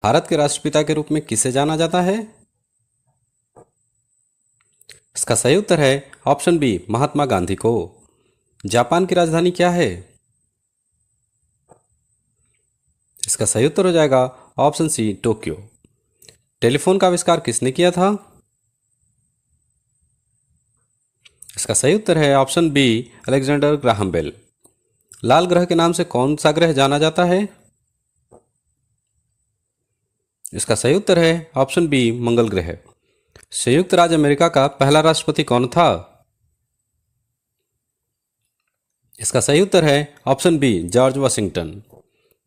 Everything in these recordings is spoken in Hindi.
भारत के राष्ट्रपिता के रूप में किसे जाना जाता है? इसका सही उत्तर है ऑप्शन बी महात्मा गांधी को। जापान की राजधानी क्या है? इसका सही उत्तर हो जाएगा ऑप्शन सी टोक्यो। टेलीफोन का आविष्कार किसने किया था? इसका सही उत्तर है option B Alexander Graham Bell. लाल ग्रह के नाम से कौन सा ग्रह जाना जाता है? इसका सही उत्तर है ऑप्शन बी मंगल ग्रह। संयुक्त राज्य अमेरिका का पहला राष्ट्रपति कौन था? इसका सही उत्तर है ऑप्शन बी जॉर्ज वाशिंगटन।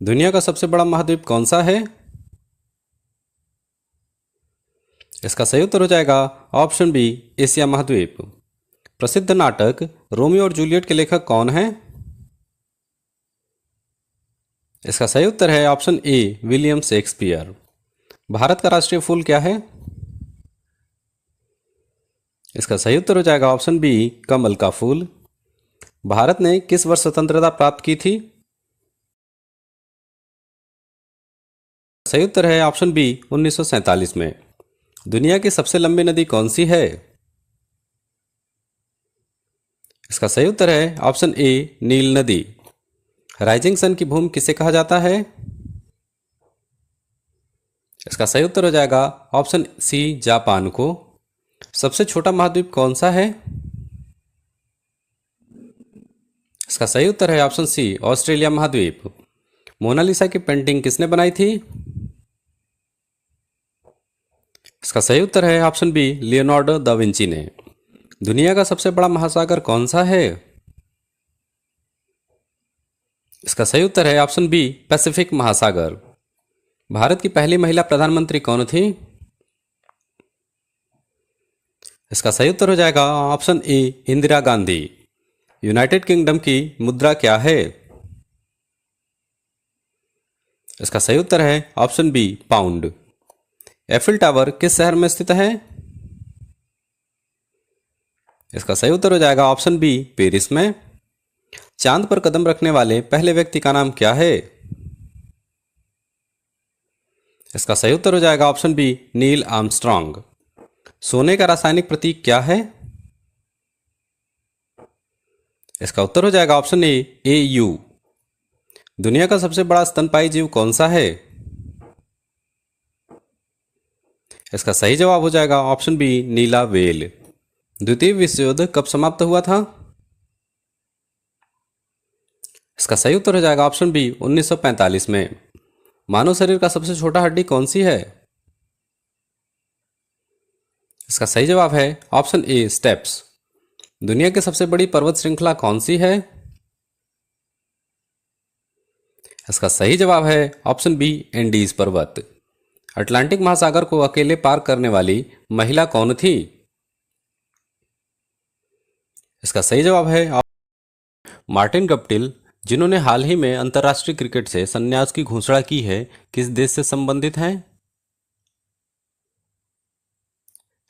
दुनिया का सबसे बड़ा महाद्वीप कौन सा है? इसका सही उत्तर हो जाएगा ऑप्शन बी एशिया महाद्वीप। प्रसिद्ध नाटक रोमियो और जूलियट के लेखक कौन हैं? इसका सही उत्तर है option A William Shakespeare. Bharat का राष्ट्रीय फूल क्या है? इसका सही उत्तर हो जाएगा ऑप्शन बी कमल का फूल। भारत ने किस वर्ष स्वतंत्रता प्राप्त की थी? सही उत्तर है ऑप्शन बी 1947 में। दुनिया की सबसे लंबी नदी कौन सी है? इसका सही उत्तर है ऑप्शन ए नील नदी। राइजिंग सन की भूमि किसे कहा जाता है? इसका सही उत्तर हो जाएगा ऑप्शन सी जापान को। सबसे छोटा महाद्वीप कौन सा है? इसका सही उत्तर है ऑप्शन सी ऑस्ट्रेलिया महाद्वीप। मोनालिसा की पेंटिंग किसने बनाई थी? इसका सही उत्तर है option B Leonardo da Vinci ने। दुनिया का सबसे बड़ा महासागर कौन सा है? इसका सही उत्तर है ऑप्शन बी पैसिफिक महासागर। भारत की पहली महिला प्रधानमंत्री कौन थी? इसका सही उत्तर हो जाएगा option A Indira Gandhi. United Kingdom की मुद्रा क्या है? इसका सही उत्तर है option B pound. Eiffel tower किस शहर में स्थित है? इसका सही उत्तर हो जाएगा ऑप्शन बी पेरिस में। चांद पर कदम रखने वाले पहले व्यक्ति का नाम क्या है? इसका सही उत्तर हो जाएगा ऑप्शन बी नील आर्मस्ट्रॉन्ग। सोने का रासायनिक प्रतीक क्या है? इसका उत्तर हो जाएगा ऑप्शन ए यू। दुनिया का सबसे बड़ा स्तनपायी जीव कौन सा है? इसका सही जवाब हो जाएगा ऑप्शन बी नीला व्हेल। द्वितीय विश्व युद्ध कब समाप्त हुआ था? इसका सही उत्तर हो जाएगा ऑप्शन बी 1945 में। मानव शरीर का सबसे छोटा हड्डी कौन सी है? इसका सही जवाब है ऑप्शन ए स्टेप्स। दुनिया की सबसे बड़ी पर्वत श्रृंखला कौन सी है? इसका सही जवाब है ऑप्शन बी एंडीज पर्वत। अटलांटिक महासागर को अकेले पार करने वाली महिला कौन थी? इसका सही जवाब है मार्टिन गप्टिल, जिन्होंने हाल ही में अंतर्राष्ट्रीय क्रिकेट से संन्यास की घोषणा की है, किस देश से संबंधित हैं?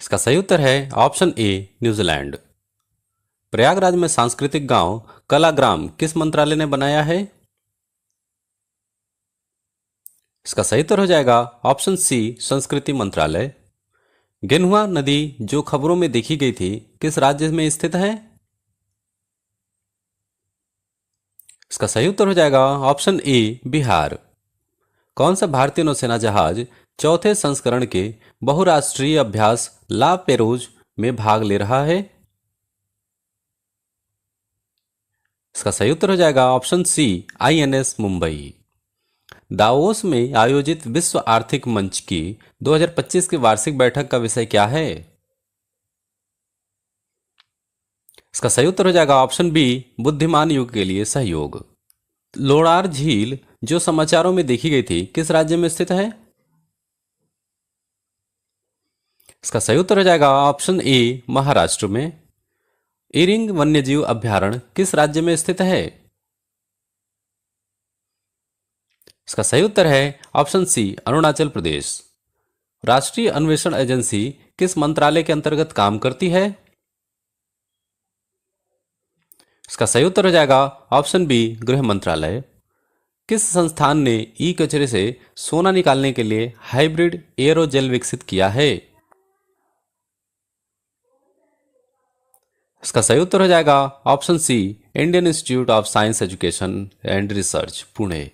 इसका सही उत्तर है ऑप्शन ए न्यूजीलैंड। प्रयागराज में सांस्कृतिक गांव कलाग्राम किस मंत्रालय ने बनाया है? इसका सही उत्तर हो जाएगा ऑप्शन सी संस्कृति मंत्रालय। गेनहुआ नदी जो खबरों में देखी गई थी किस राज्य में स्थित है? इसका सही उत्तर हो जाएगा ऑप्शन ए बिहार। कौन सा भारतीय नौसेना जहाज चौथे संस्करण के बहुराष्ट्रीय अभ्यास ला पेरोज में भाग ले रहा है? इसका सही उत्तर हो जाएगा option C INS Mumbai. Davos में आयोजित विश्व आर्थिक मंच की 2025 की वार्षिक बैठक का विषय क्या है? इसका सही उत्तर हो जाएगा ऑप्शन बी बुद्धिमान युग के लिए सहयोग। लोणार झील जो समाचारों में देखी गई थी किस राज्य में स्थित है? इसका सही उत्तर हो जाएगा ऑप्शन ए महाराष्ट्र में। इरिंग वन्यजीव अभ्यारण्य किस राज्य में स्थित है? इसका सही उत्तर है ऑप्शन सी अरुणाचल प्रदेश। राष्ट्रीय अन्वेषण एजेंसी किस मंत्रालय के अंतर्गत काम करती है? इसका सही उत्तर हो जाएगा ऑप्शन बी गृह मंत्रालय। किस संस्थान ने ई कचरे से सोना निकालने के लिए हाइब्रिड एयरोजेल विकसित किया है? इसका सही उत्तर हो जाएगा option C, Indian Institute of Science Education and Research, Pune.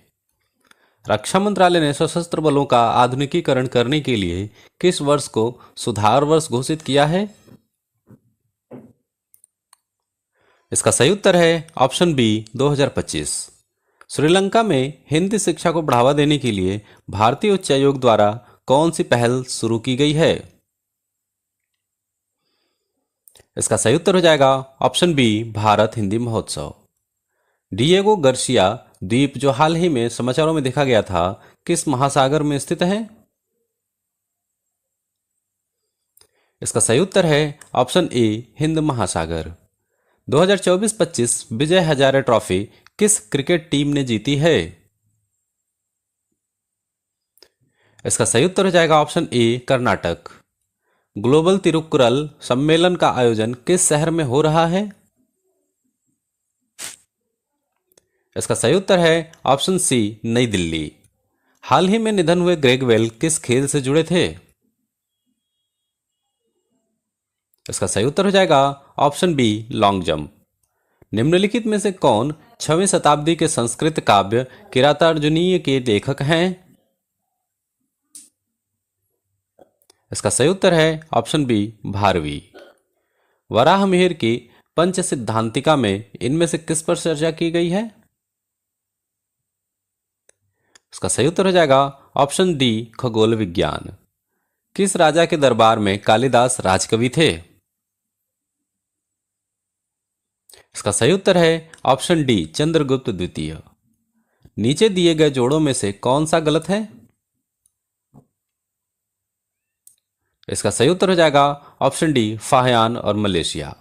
रक्षा मंत्रालय ने सशस्त्र बलों का आधुनिकीकरण करने के लिए किस वर्ष को सुधार वर्ष घोषित किया है? इसका सही उत्तर है ऑप्शन बी, 2025। श्रीलंका में हिंदी शिक्षा को बढ़ावा देने के लिए भारतीय उच्चायोग द्वारा कौन सी पहल शुरू की गई है? इसका सही उत्तर हो जाएगा ऑप्शन बी, भारत हिंदी महोत्सव। डिएगो गर्सिया द्वीप जो हाल ही में समाचारों में देखा गया था, किस महासागर में स्थित है? इसका सही उत्तर है ऑप्शन ए, हिंद महासागर। 2024-25 विजय हजारे ट्रॉफी किस क्रिकेट टीम ने जीती है? इसका सही उत्तर हो जाएगा ऑप्शन ए, कर्नाटक। ग्लोबल तिरुक्कुरल सम्मेलन का आयोजन किस शहर में हो रहा है? इसका सही उत्तर है ऑप्शन सी, नई दिल्ली। हाल ही में निधन हुए ग्रेग वेल किस खेल से जुड़े थे? इसका सही उत्तर हो जाएगा ऑप्शन बी, लॉन्ग जंप। निम्नलिखित में से कौन 6वीं शताब्दी के संस्कृत काव्य किरातार्जुनीय के लेखक हैं? इसका सही उत्तर है ऑप्शन बी, भारवी। वराहमिहिर की पंच सिद्धांतिका में इनमें से किस पर चर्चा की गई है? इसका सही उत्तर हो जाएगा ऑप्शन डी, खगोल विज्ञान। किस राजा के दरबार में कालिदास राजकवि थे? इसका सही उत्तर है ऑप्शन डी, चंद्रगुप्त द्वितीय। नीचे दिए गए जोड़ों में से कौन सा गलत है? इसका सही उत्तर हो जाएगा ऑप्शन डी, फाहियान और मलेशिया।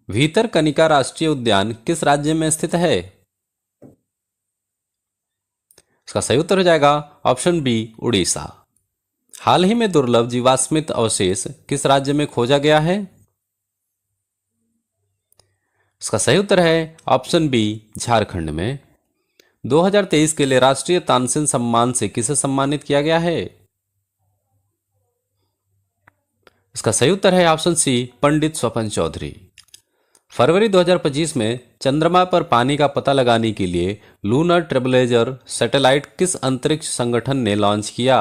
भीतरकनिका राष्ट्रीय उद्यान किस राज्य में स्थित है? इसका सही उत्तर हो जाएगा ऑप्शन बी, उड़ीसा। हाल ही में दुर्लभ जीवाश्मित अवशेष किस राज्य में खोजा गया है? इसका सही उत्तर है ऑप्शन बी, झारखंड में। 2023 के लिए राष्ट्रीय तानसेन सम्मान से किसे सम्मानित किया गया है? इसका सही उत्तर है ऑप्शन सी, पंडित स्वपन चौधरी। फरवरी 2025 में चंद्रमा पर पानी का पता लगाने के लिए लूनर ट्रेबलेजर सैटेलाइट किस अंतरिक्ष संगठन ने लॉन्च किया?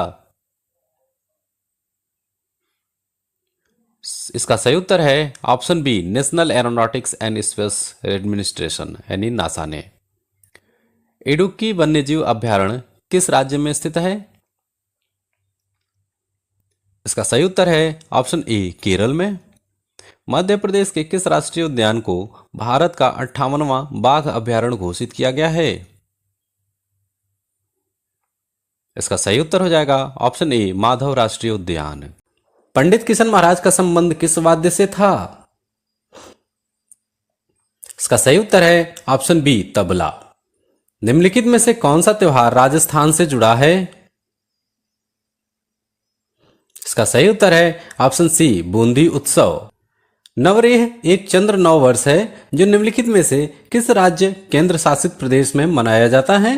इसका सही उत्तर है option B, national aeronautics and space administration यानी नासा ने। इडुक्की वन्यजीव अभयारण्य किस राज्य में स्थित है? इसका सही उत्तर है ऑप्शन ए, केरल में। मध्य प्रदेश के किस राष्ट्रीय उद्यान को भारत का 58वां बाघ अभयारण्य घोषित किया गया है? इसका सही उत्तर हो जाएगा ऑप्शन ए, माधव राष्ट्रीय उद्यान। पंडित किशन महाराज का संबंध किस वाद्य से था? इसका सही उत्तर है ऑप्शन बी, तबला। निम्नलिखित में से कौन सा त्योहार राजस्थान से जुड़ा है? इसका सही उत्तर है ऑप्शन सी, बूंदी उत्सव। नवरेह एक चंद्र नव वर्ष है जो निम्नलिखित में से किस राज्य केंद्र शासित प्रदेश में मनाया जाता है?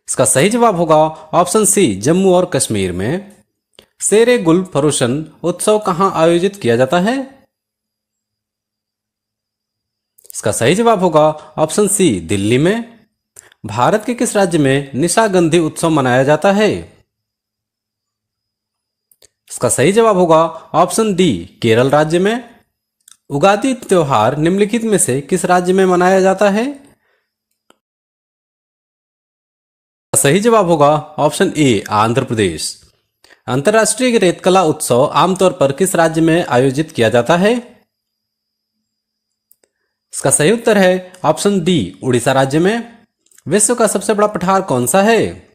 इसका सही जवाब होगा ऑप्शन सी, जम्मू और कश्मीर में। शेरे गुल फरोशन उत्सव कहां आयोजित किया जाता है? इसका सही जवाब होगा ऑप्शन सी, दिल्ली में। भारत के किस राज्य में निशागंधी उत्सव मनाया जाता है? इसका सही जवाब होगा ऑप्शन डी, केरल राज्य में। उगादि त्योहार निम्नलिखित में से किस राज्य में मनाया जाता है? सही जवाब होगा ऑप्शन ए, आंध्र प्रदेश। अंतर्राष्ट्रीय रेतकला उत्सव आमतौर पर किस राज्य में आयोजित किया जाता है? इसका सही उत्तर है ऑप्शन डी, उड़ीसा राज्य में। विश्व का सबसे बड़ा पठार कौन सा है?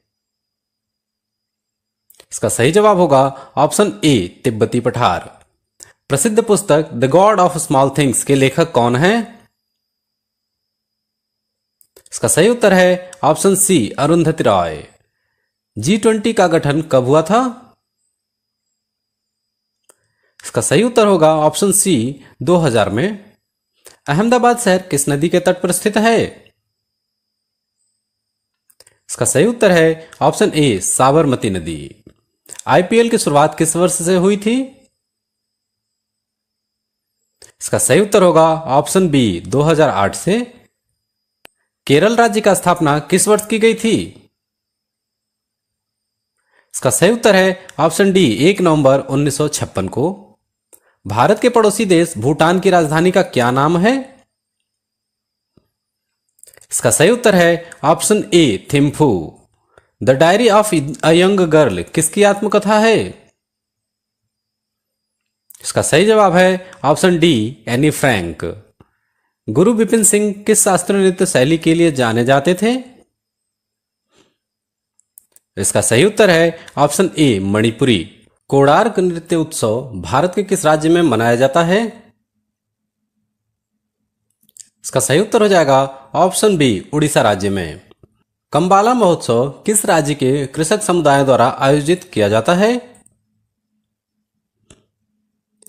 इसका सही जवाब होगा ऑप्शन ए, तिब्बती पठार। प्रसिद्ध पुस्तक the God of small things के लेखक कौन हैं? इसका सही उत्तर है ऑप्शन सी, अरुंधति रॉय। G20 का गठन कब हुआ था? इसका सही उत्तर होगा ऑप्शन सी, 2000 में। अहमदाबाद शहर किस नदी के तट पर स्थित है? इसका सही उत्तर है ऑप्शन ए साबरमती नदी। आईपीएल की शुरुआत किस वर्ष से हुई थी? इसका सही उत्तर होगा ऑप्शन बी 2008 से। केरल राज्य का स्थापना किस वर्ष की गई थी? इसका सही उत्तर है ऑप्शन डी 1 नवंबर 1956 को। भारत के पड़ोसी देश भूटान की राजधानी का क्या नाम है? इसका सही उत्तर है option A Thimphu. The diary of a young girl किसकी आत्मकथा है? इसका सही जवाब है ऑप्शन डी एनी फ्रैंक। गुरु विपिन सिंह किस शास्त्रीय नृत्य शैली के लिए जाने जाते थे? इसका सही उत्तर है ऑप्शन ए मणिपुरी। कोणार्क नृत्य उत्सव भारत के किस राज्य में मनाया जाता है? इसका सही उत्तर हो जाएगा ऑप्शन बी उड़ीसा राज्य में। कंबाला महोत्सव किस राज्य के कृषक समुदाय द्वारा आयोजित किया जाता है?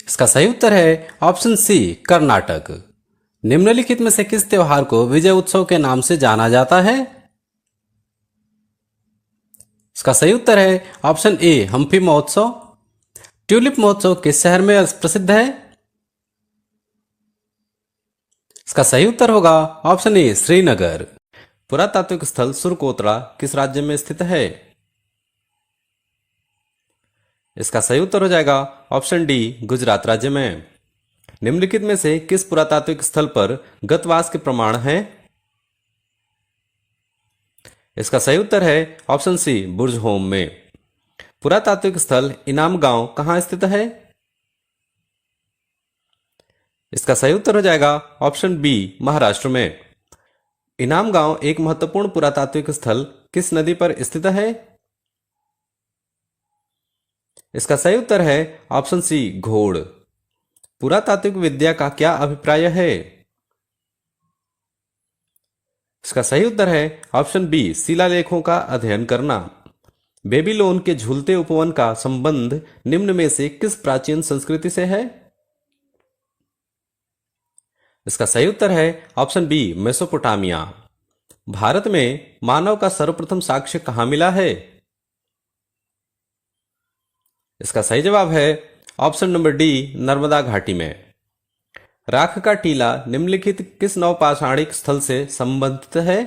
इसका सही उत्तर है ऑप्शन सी कर्नाटक। निम्नलिखित में से किस त्योहार को विजय उत्सव के नाम से जाना जाता है? इसका सही उत्तर है ऑप्शन ए हम्पी महोत्सव। ट्यूलिप महोत्सव किस शहर में प्रसिद्ध है? इसका सही उत्तर होगा ऑप्शन ए श्रीनगर। पुरातात्विक स्थल सुरकोतरा किस राज्य में स्थित है? इसका सही उत्तर हो जाएगा ऑप्शन डी गुजरात राज्य में। निम्नलिखित में से किस पुरातात्विक स्थल पर गतवास के प्रमाण हैं? इसका सही उत्तर है ऑप्शन सी बुर्ज होम में। पुरातात्विक स्थल इनाम गांव कहां स्थित है? इसका सही उत्तर हो जाएगा ऑप्शन बी महाराष्ट्र में। इनाम गांव एक महत्वपूर्ण पुरातात्विक स्थल किस नदी पर स्थित है? इसका सही उत्तर है ऑप्शन सी घोड़। पुरातात्विक विद्या का क्या अभिप्राय है? इसका सही उत्तर है ऑप्शन बी शिलालेखों का अध्ययन करना। बेबीलोन के झूलते उपवन का संबंध निम्न में से किस प्राचीन संस्कृति से है? इसका सही उत्तर है ऑप्शन बी मेसोपोटामिया। भारत में मानव का सर्वप्रथम साक्ष्य कहां मिला है? इसका सही जवाब है ऑप्शन नंबर डी नर्मदा घाटी में। राख का टीला निम्नलिखित किस नवपाषाणिक स्थल से संबंधित है?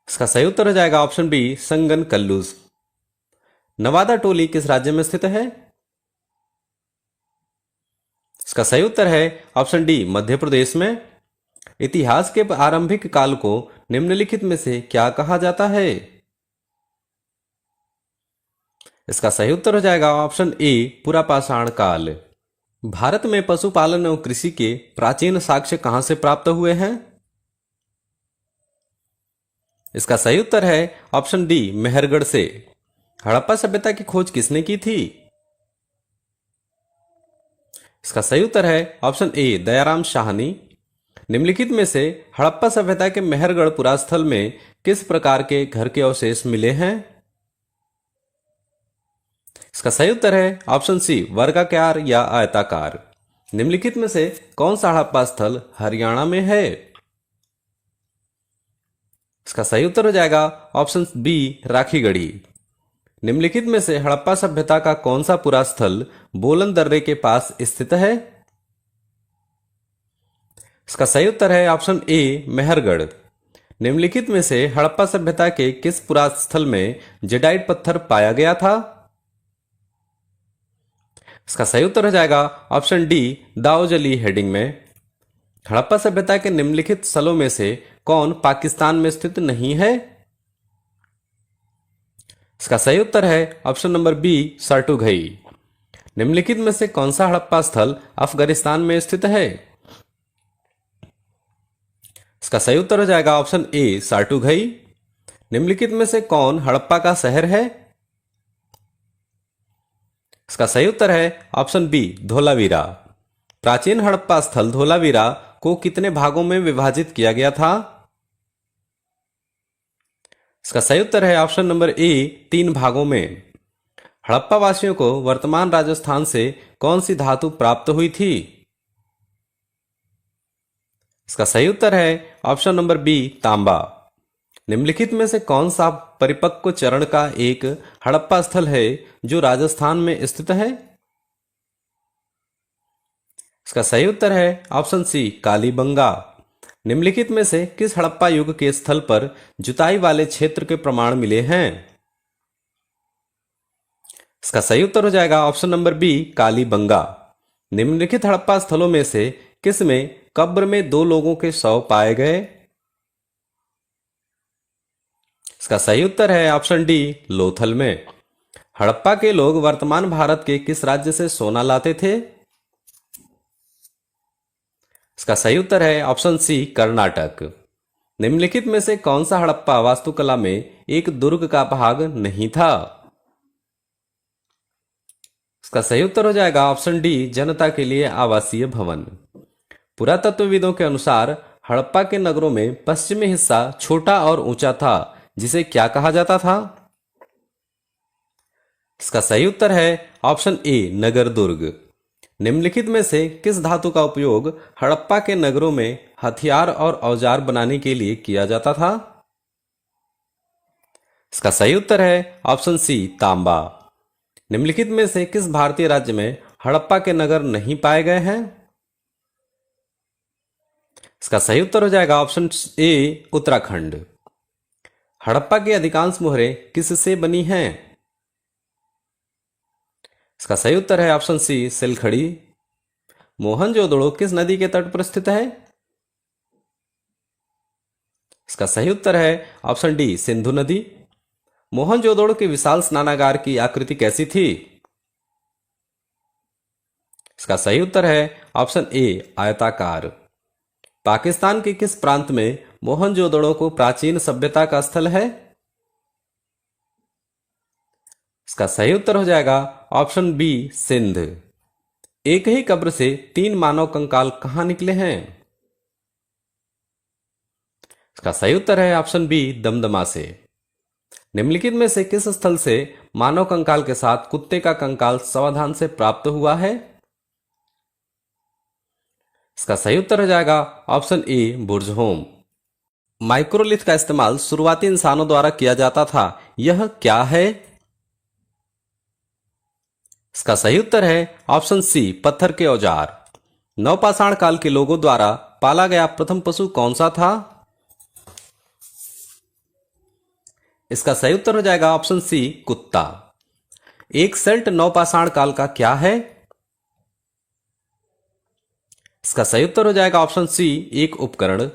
इसका सही उत्तर हो जाएगा ऑप्शन बी संगन कल्लूज। नवादा टोली किस राज्य में स्थित है? इसका सही उत्तर है ऑप्शन डी मध्य प्रदेश में। इतिहास के आरंभिक काल को निम्नलिखित में से क्या कहा जाता है? इसका सही उत्तर हो जाएगा ऑप्शन ए पुरापाषाण काल। भारत में पशुपालन एवं कृषि के प्राचीन साक्ष्य कहां से प्राप्त हुए हैं? इसका सही उत्तर है ऑप्शन डी मेहरगढ़ से। हड़प्पा सभ्यता की खोज किसने की थी? इसका सही उत्तर है ऑप्शन ए दयाराम शाहनी। निम्नलिखित में से हड़प्पा सभ्यता के मेहरगढ़ पुरास्थल में किस प्रकार के घर के अवशेष मिले हैं? इसका सही उत्तर है ऑप्शन सी वर्गाकार या आयताकार। निम्नलिखित में से कौन सा हड़प्पा स्थल हरियाणा में है? इसका सही उत्तर हो जाएगा ऑप्शन बी राखीगढ़ी। निम्नलिखित में से हड़प्पा सभ्यता का कौन सा पुरास्थल बोलन दर्रे के पास स्थित है? इसका सही उत्तर है ऑप्शन ए मेहरगढ़। निम्नलिखित में से हड़प्पा सभ्यता के किस पुरास्थल में जेडाइट पत्थर पाया गया था? इसका सही उत्तर हो जाएगा ऑप्शन डी दाऊजली हेडिंग में। हड़प्पा सभ्यता के निम्नलिखित स्थलों में से कौन पाकिस्तान में स्थित नहीं है? इसका सही उत्तर है ऑप्शन नंबर बी सार्टुघई। निम्नलिखित में से कौन सा हड़प्पा स्थल अफगानिस्तान में स्थित है? इसका सही उत्तर हो जाएगा ऑप्शन ए सार्टुघई। निम्नलिखित में से कौन हड़प्पा का शहर है? इसका सही उत्तर है ऑप्शन बी धोलावीरा। प्राचीन हड़प्पा स्थल धोलावीरा को कितने भागों में विभाजित किया गया था? इसका सही उत्तर है ऑप्शन नंबर ए 3 भागों में। हड़प्पा वासियों को वर्तमान राजस्थान से कौन सी धातु प्राप्त हुई थी? इसका सही उत्तर है ऑप्शन नंबर बी तांबा। निम्नलिखित में से कौन सा परिपक्व चरण का एक हड़प्पा स्थल है जो राजस्थान में स्थित है? इसका सही उत्तर है ऑप्शन सी कालीबंगा। निम्नलिखित में से किस हड़प्पा युग के स्थल पर जुताई वाले क्षेत्र के प्रमाण मिले हैं? इसका सही उत्तर हो जाएगा ऑप्शन नंबर बी कालीबंगा। निम्नलिखित हड़प्पा स्थलों में से किस में कब्र में 2 लोगों के शव पाए गए? इसका सही उत्तर है ऑप्शन डी लोथल में। हड़प्पा के लोग वर्तमान भारत के किस राज्य से सोना लाते थे? इसका सही उत्तर है ऑप्शन सी कर्नाटक। निम्नलिखित में से कौन सा हड़प्पा वास्तुकला में एक दुर्ग का भाग नहीं था? इसका सही उत्तर हो जाएगा ऑप्शन डी जनता के लिए आवासीय भवन। पुरातत्वविदों के अनुसार हड़प्पा के नगरों में पश्चिमी हिस्सा छोटा और ऊंचा था, जिसे क्या कहा जाता था? इसका सही उत्तर है ऑप्शन ए नगर दुर्ग। निम्नलिखित में से किस धातु का उपयोग हड़प्पा के नगरों में हथियार और औजार बनाने के लिए किया जाता था? इसका सही उत्तर है ऑप्शन सी तांबा। निम्नलिखित में से किस भारतीय राज्य में हड़प्पा के नगर नहीं पाए गए हैं? इसका सही उत्तर हो जाएगा ऑप्शन ए उत्तराखंड। हड़प्पा की अधिकांश मोहरें किससे बनी हैं? इसका सही उत्तर है ऑप्शन सी सिलखड़ी। मोहनजोदड़ो किस नदी के तट पर स्थित है? इसका सही उत्तर है ऑप्शन डी सिंधु नदी। मोहनजोदड़ो के विशाल स्नानागार की आकृति कैसी थी? इसका सही उत्तर है ऑप्शन ए आयताकार। पाकिस्तान के किस प्रांत में मोहनजोदड़ो को प्राचीन सभ्यता का स्थल है? इसका सही उत्तर हो जाएगा ऑप्शन बी सिंध। एक ही कब्र से 3 मानव कंकाल कहां निकले हैं? इसका सही उत्तर है ऑप्शन बी दमदमा से। निम्नलिखित में से किस स्थल से मानव कंकाल के साथ कुत्ते का कंकाल सावधान से प्राप्त हुआ है? इसका सही उत्तर हो जाएगा ऑप्शन ए बुर्जहोम। माइक्रोलिथ का इस्तेमाल शुरुआती इंसानों द्वारा किया जाता था, यह क्या है? इसका सही उत्तर है ऑप्शन सी पत्थर के औजार। नवपाषाण काल के लोगों द्वारा पाला गया प्रथम पशु कौन सा था? इसका सही उत्तर हो जाएगा ऑप्शन सी कुत्ता। एक सेल्ट नवपाषाण काल का क्या है? इसका सही उत्तर हो जाएगा ऑप्शन सी एक उपकरण।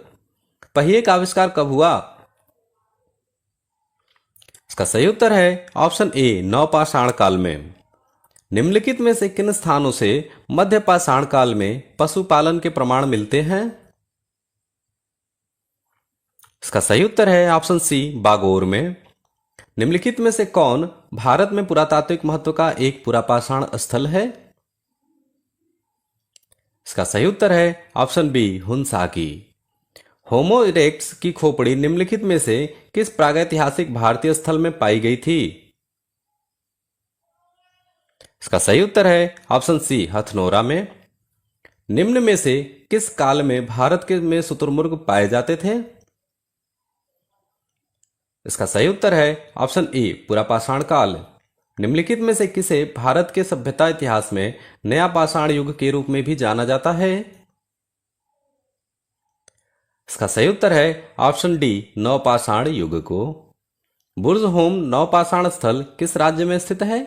पहिए का आविष्कार कब हुआ? इसका सही उत्तर है ऑप्शन ए नवपाषाण काल में। निम्नलिखित में से किन स्थानों से मध्यपाषाण काल में पशुपालन के प्रमाण मिलते हैं? इसका सही उत्तर है ऑप्शन सी बागोर में। निम्नलिखित में से कौन भारत में पुरातात्विक महत्व का एक पुरापाषाण स्थल है? इसका सही उत्तर है ऑप्शन बी हुंसाकी। होमो इरेक्ट्स की खोपड़ी निम्नलिखित में से किस प्रागैतिहासिक भारतीय स्थल में पाई गई थी? इसका सही उत्तर है ऑप्शन सी हथनोरा में। निम्न में से किस काल में भारत के में शुतुरमुर्ग पाए जाते थे? इसका सही उत्तर है ऑप्शन ए पुरापाषाण काल। निम्नलिखित में से किसे भारत के सभ्यता इतिहास में नया पाषाण युग के रूप में भी जाना जाता है? इसका सही उत्तर है ऑप्शन डी नवपाषाण युग को। बुर्जहोम नवपाषाण स्थल किस राज्य में स्थित है?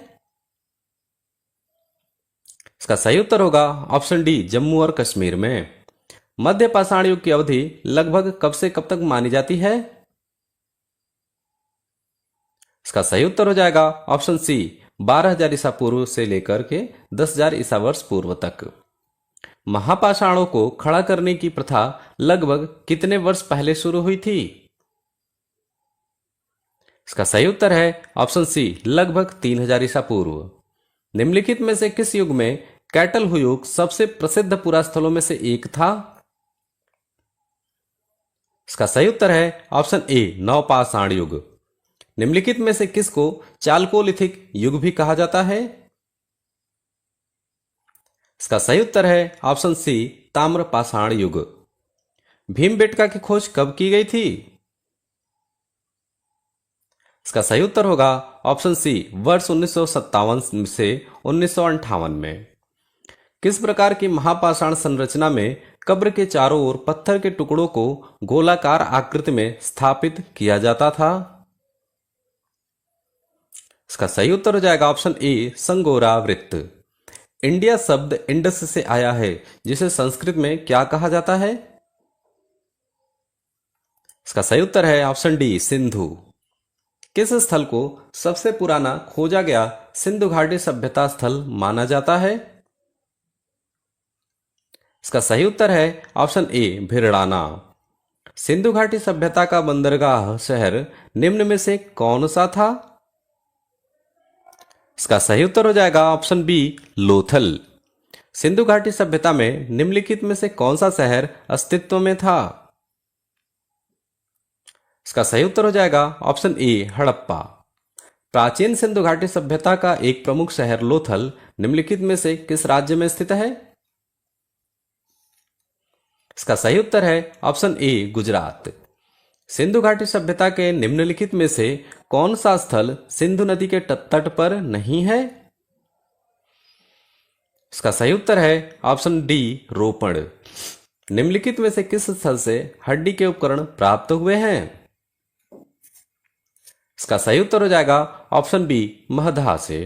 इसका सही उत्तर होगा ऑप्शन डी जम्मू और कश्मीर में। मध्य पाषाण युग की अवधि लगभग कब से कब तक मानी जाती है? इसका सही उत्तर हो जाएगा ऑप्शन सी 12,000 ईसा पूर्व से लेकर के 10,000 ईसा वर्ष पूर्व तक। महापाषाणों को खड़ा करने की प्रथा लगभग कितने वर्ष पहले शुरू हुई थी? इसका सही उत्तर है ऑप्शन सी लगभग 3,000 ईसा पूर्व। निम्नलिखित में से किस युग में कैटल हुयुग सबसे प्रसिद्ध पुरास्थलों में से एक था? इसका सही उत्तर है ऑप्शन ए नवपाषाण युग। निम्नलिखित में से किसको चालकोलिथिक युग भी कहा जाता है? इसका सही उत्तर है ऑप्शन सी ताम्रपाषाण युग। भीमबेटका की खोज कब की गई थी? इसका सही उत्तर होगा ऑप्शन सी, वर्ष 1957 से 1958 में। किस प्रकार की महापाषाण संरचना में कब्र के चारों ओर पत्थर के टुकड़ों को गोलाकार आकृति में स्थापित किया जाता था? इसका सही उत्तर हो जाएगा ऑप्शन ए, संगोरा वृत्त। इंडिया शब्द इंडस से आया है, जिसे संस्कृत में क्या कहा जाता है? इसका सही उत्तर है ऑप्शन डी, सिंधु। किस स्थल को सबसे पुराना खोजा गया सिंधु घाटी सभ्यता स्थल माना जाता है? इसका सही उत्तर है ऑप्शन ए, भिरड़ाना। सिंधु घाटी सभ्यता का बंदरगाह शहर निम्न में से कौन सा था? इसका सही उत्तर हो जाएगा ऑप्शन बी, लोथल। सिंधु घाटी सभ्यता में निम्नलिखित में से कौन सा शहर अस्तित्व में था? इसका सही उत्तर हो जाएगा ऑप्शन ए, हड़प्पा। प्राचीन सिंधु घाटी सभ्यता का एक प्रमुख शहर लोथल निम्नलिखित में से किस राज्य में स्थित है? इसका सही उत्तर है ऑप्शन ए, गुजरात। सिंधु घाटी सभ्यता के निम्नलिखित में से कौन सा स्थल सिंधु नदी के तट पर नहीं है? इसका सही उत्तर है ऑप्शन डी, रोपड़। निम्नलिखित में से किस स्थल से हड्डी के उपकरण प्राप्त हुए हैं? इसका सही उत्तर हो जाएगा ऑप्शन बी, महधा से।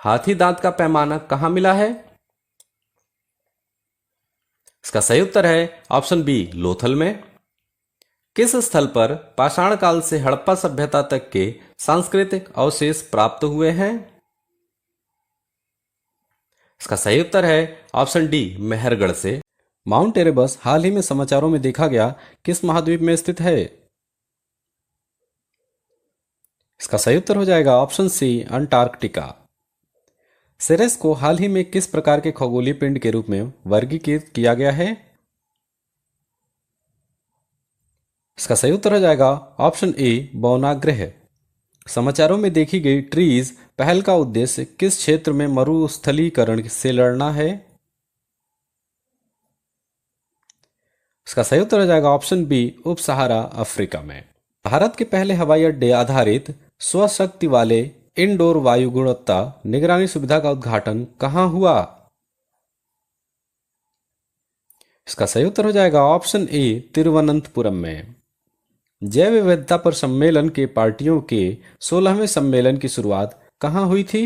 हाथी दांत का पैमाना कहां मिला है? इसका सही उत्तर है ऑप्शन बी, लोथल में। किस स्थल पर पाषाण काल से हड़प्पा सभ्यता तक के सांस्कृतिक अवशेष प्राप्त हुए हैं? इसका सही उत्तर है ऑप्शन डी, मेहरगढ़ से। माउंट एरेबस हाल ही में समाचारों में देखा गया किस महाद्वीप में स्थित है? इसका सही उत्तर हो जाएगा ऑप्शन सी, अंटार्कटिका। सेरेस को हाल ही में किस प्रकार के खगोलीय पिंड के रूप में वर्गीकृत किया गया है? इसका सही उत्तर हो जाएगा ऑप्शन ए, बौनाग्रह। समाचारों में देखी गई ट्रीज पहल का उद्देश्य किस क्षेत्र में मरुस्थलीकरण से लड़ना है? इसका सही उत्तर हो जाएगा ऑप्शन बी, उप सहारा अफ्रीका में। भारत के पहले हवाई अड्डे आधारित स्वशक्ति वाले इंडोर वायु गुणवत्ता निगरानी सुविधा का उद्घाटन कहां हुआ? इसका सही उत्तर हो जाएगा ऑप्शन ए, तिरुवनंतपुरम में। जैव विविधता पर सम्मेलन के पार्टियों के 16वें सम्मेलन की शुरुआत कहां हुई थी?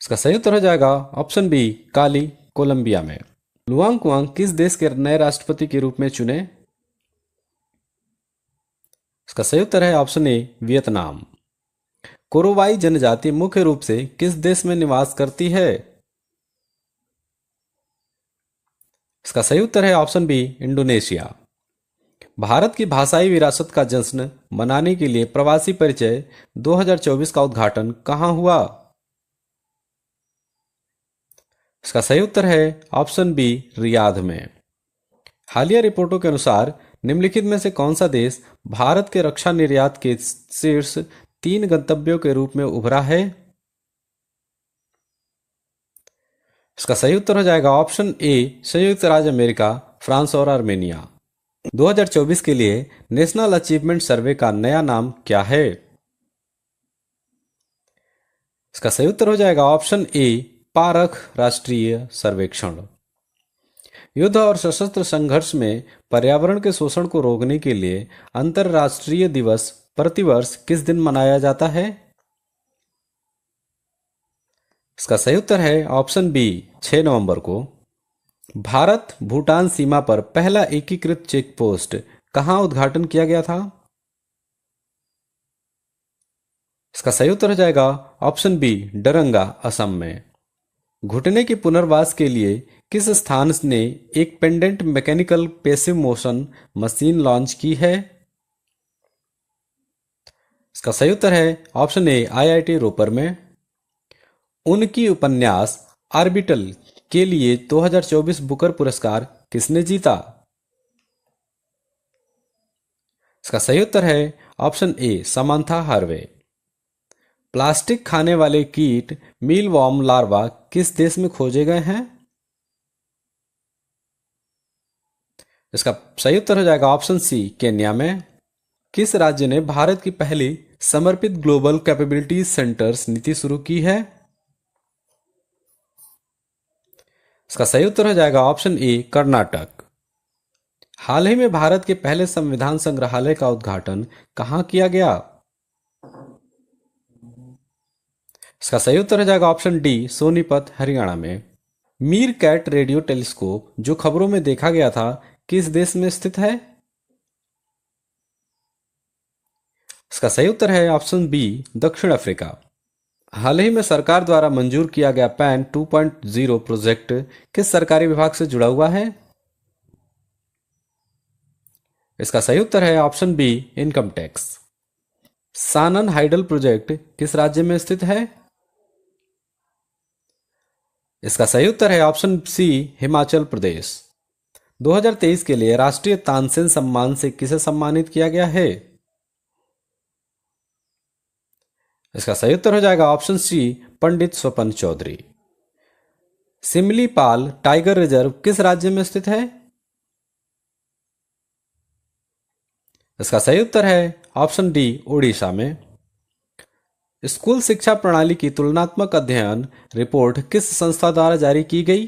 इसका सही उत्तर हो जाएगा ऑप्शन बी, काली, कोलंबिया में। लुआंग कुआंग किस देश के नए राष्ट्रपति के रूप में चुने? इसका सही उत्तर है ऑप्शन ए, वियतनाम। कोरोवाई जनजाति मुख्य रूप से किस देश में निवास करती है? इसका सही उत्तर है ऑप्शन बी, इंडोनेशिया। भारत की भाषाई विरासत का जश्न मनाने के लिए प्रवासी परिचय 2024 का उद्घाटन कहां हुआ? इसका सही उत्तर है ऑप्शन बी, रियाद में। हालिया रिपोर्टों के अनुसार निम्नलिखित में से कौन सा देश भारत के रक्षा निर्यात के शीर्ष 3 गंतव्यों के रूप में उभरा है? इसका सही उत्तर हो जाएगा ऑप्शन ए, संयुक्त राज्य अमेरिका, फ्रांस और आर्मेनिया। 2024 के लिए नेशनल अचीवमेंट सर्वे का नया नाम क्या है? इसका सही उत्तर हो जाएगा ऑप्शन ए, पारख राष्ट्रीय सर्वेक्षण। युद्ध और सशस्त्र संघर्ष में पर्यावरण के शोषण को रोकने के लिए अंतर्राष्ट्रीय दिवस प्रतिवर्ष किस दिन मनाया जाता है? इसका सही उत्तर है ऑप्शन बी, 6 नवंबर को। भारत भूटान सीमा पर पहला एकीकृत चेक पोस्ट कहां उद्घाटन किया गया था? इसका सही उत्तर हो जाएगा ऑप्शन बी, डरंगा, असम में। घुटने के पुनर्वास के लिए किस स्थान ने एक pendant mechanical passive motion machine launch की है? इसका सही उत्तर है ऑप्शन ए, आईआईटी रोपर में। उनकी उपन्यास आर्बिटल के लिए 2024 बुकर पुरस्कार किसने जीता? इसका सही उत्तर है option A, Samantha Harvey. Plastic खाने वाले कीट मीलवॉर्म लार्वा किस देश में खोजे गए हैं? इसका सही उत्तर हो जाएगा ऑप्शन सी केन्या में। किस राज्य ने भारत की पहली समर्पित ग्लोबल कैपेबिलिटीज सेंटर्स नीति शुरू की है? इसका सही उत्तर हो जाएगा ऑप्शन ए कर्नाटक। हाल ही में भारत के पहले संविधान संग्रहालय का उद्घाटन कहां किया गया? इसका सही उत्तर हो जाएगा ऑप्शन डी सोनीपत हरियाणा में। मीर कैट रेडियो टेलीस्कोप जो खबरों में देखा गया था किस देश में स्थित है? इसका सही उत्तर है ऑप्शन बी दक्षिण अफ्रीका। हाल ही में सरकार द्वारा मंजूर किया गया पैन 2.0 प्रोजेक्ट किस सरकारी विभाग से जुड़ा हुआ है? इसका सही उत्तर है option B income tax. Shanan hydel project किस राज्य में स्थित है? इसका सही उत्तर है ऑप्शन सी हिमाचल प्रदेश। 2023 के लिए राष्ट्रीय तानसेन सम्मान से किसे सम्मानित किया गया है? इसका सही उत्तर हो जाएगा ऑप्शन सी पंडित स्वपन चौधरी। सिमलीपाल टाइगर रिजर्व किस राज्य में स्थित है? इसका सही उत्तर है ऑप्शन डी ओडिशा में। स्कूल शिक्षा प्रणाली की तुलनात्मक अध्ययन रिपोर्ट किस संस्था द्वारा जारी की गई?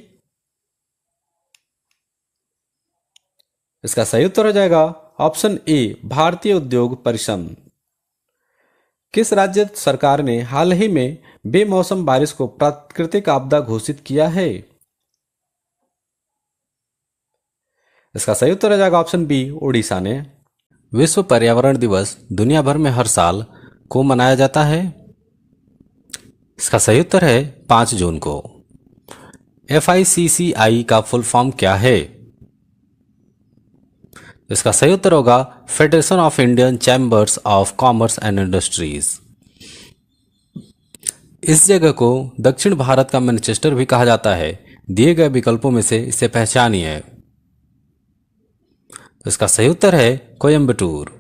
इसका सही उत्तर हो जाएगा ऑप्शन ए भारतीय उद्योग परिसंघ। किस राज्य सरकार ने हाल ही में बेमौसम बारिश को प्राकृतिक आपदा घोषित किया है? इसका सही उत्तर हो जाएगा ऑप्शन बी ओडिशा ने। विश्व पर्यावरण दिवस दुनिया भर में हर साल को मनाया जाता है? इसका सही उत्तर है 5 जून को। FICCI का फुल फॉर्म क्या है? इसका सही उत्तर होगा federation of Indian chambers of commerce and industries. इस जगह को दक्षिण भारत का मैनचेस्टर भी कहा जाता है। दिए गए विकल्पों में से इसे पहचानिए। इसका सही उत्तर है कोयम्बटूर।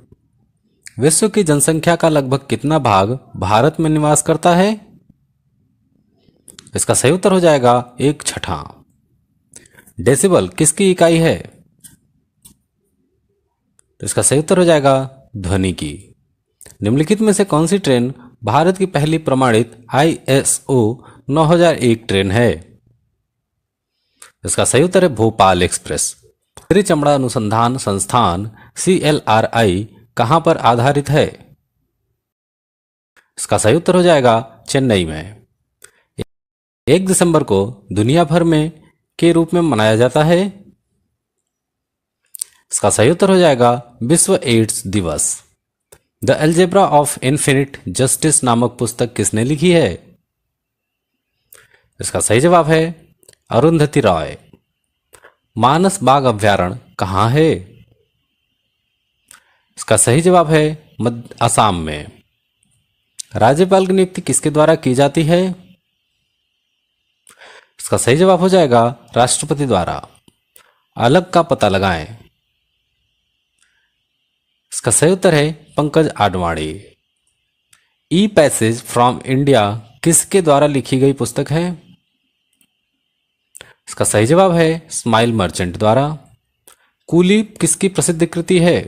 विश्व की जनसंख्या का लगभग कितना भाग भारत में निवास करता है? इसका सही उत्तर हो जाएगा 1/6। डेसिबल किसकी इकाई है? तो इसका सही उत्तर हो जाएगा ध्वनि की। निम्नलिखित में से कौन सी ट्रेन भारत की पहली प्रमाणित ISO 9001 ट्रेन है? इसका सही उत्तर है भोपाल एक्सप्रेस। केंद्रीय चमड़ा अनुसंधान संस्थान CLRI कहां पर आधारित है? इसका सही उत्तर हो जाएगा चेन्नई में। 1 दिसंबर को दुनिया भर में के रूप में मनाया जाता है? इसका सही उत्तर हो जाएगा विश्व एड्स दिवस। The algebra of infinite justice नामक पुस्तक किसने लिखी है? इसका सही जवाब है अरुंधति रॉय। मानस बाघ अभ्यारण्य कहाँ है? इसका सही जवाब है असम में। राज्यपाल की नियुक्ति किसके द्वारा की जाती है? इसका सही जवाब हो जाएगा राष्ट्रपति द्वारा। अलग का पता लगाएं। इसका सही उत्तर है पंकज आडवाणी। ई पैसेज फ्रॉम इंडिया किसके द्वारा लिखी गई पुस्तक है? इसका सही जवाब है स्माइल मर्चेंट द्वारा। कूली किसकी प्रसिद्ध कृति है?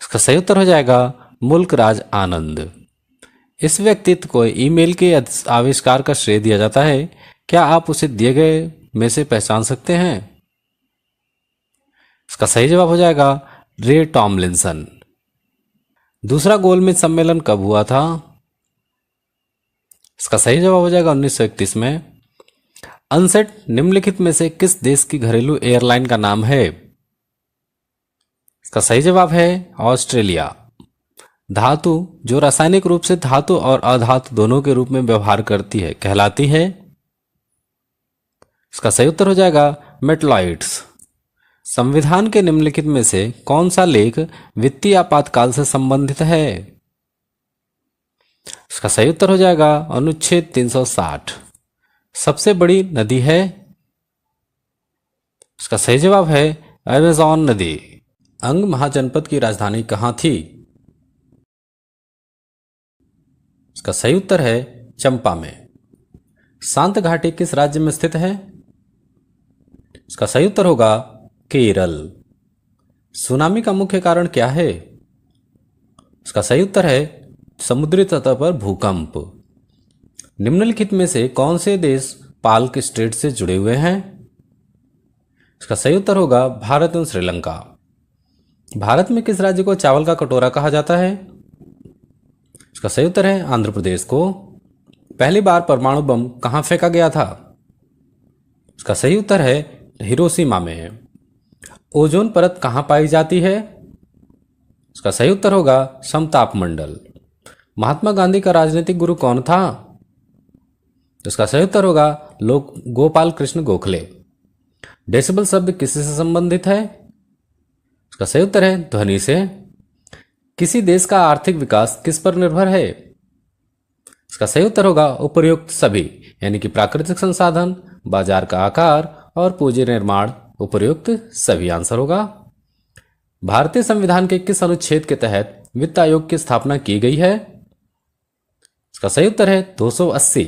इसका सही उत्तर हो जाएगा मुल्क राज आनंद। इस व्यक्तित्व को ईमेल के आविष्कार का श्रेय दिया जाता है। क्या आप उसे दिए गए में से पहचान सकते हैं? इसका सही जवाब हो जाएगा रे टॉमलिंसन। दूसरा गोलमेज सम्मेलन कब हुआ था? इसका सही जवाब हो जाएगा 1931 में। अनसेट निम्नलिखित में से किस देश की घरेलू एयरलाइन का नाम है? इसका सही जवाब है ऑस्ट्रेलिया। धातु जो रासायनिक रूप से धातु और अधातु दोनों के रूप में व्यवहार करती है कहलाती है? इसका सही उत्तर हो जाएगा मेटलॉइड्स। संविधान के निम्नलिखित में से कौन सा लेख वित्तीय आपातकाल से संबंधित है? इसका सही उत्तर हो जाएगा अनुच्छेद 360। सबसे बड़ी नदी है? इसका सही जवाब है अमेज़न नदी। अंग महाजनपद की राजधानी कहां थी? इसका सही उत्तर है चंपा में। शांत घाटी किस राज्य में स्थित है? इसका सही उत्तर होगा केरल। सुनामी का मुख्य कारण क्या है? इसका सही उत्तर है समुद्री सतह पर भूकंप। निम्नलिखित में से कौन से देश पाल्क स्ट्रेट से जुड़े हुए हैं? इसका सही उत्तर होगा भारत एवं श्रीलंका। भारत में किस राज्य को चावल का कटोरा कहा जाता है? इसका सही उत्तर है आंध्र प्रदेश को। पहली बार परमाणु बम कहां फेंका गया था? इसका सही उत्तर है हिरोशिमा में। ओजोन परत कहां पाई जाती है? इसका सही उत्तर होगा समताप मंडल। महात्मा गांधी का राजनीतिक गुरु कौन था? इसका सही उत्तर होगा लोक गोपाल कृष्ण गोखले। डेसिबल शब्द किससे संबंधित है? इसका सही उत्तर है ध्वनि से। किसी देश का आर्थिक विकास किस पर निर्भर है? इसका सही उत्तर होगा उपर्युक्त सभी, यानी कि प्राकृतिक संसाधन, बाजार का आकार और पूंजी निर्माण। उपर्युक्त सभी आंसर होगा। भारतीय संविधान के किस अनुच्छेद के तहत वित्त आयोग की स्थापना की गई है? इसका सही उत्तर है 280।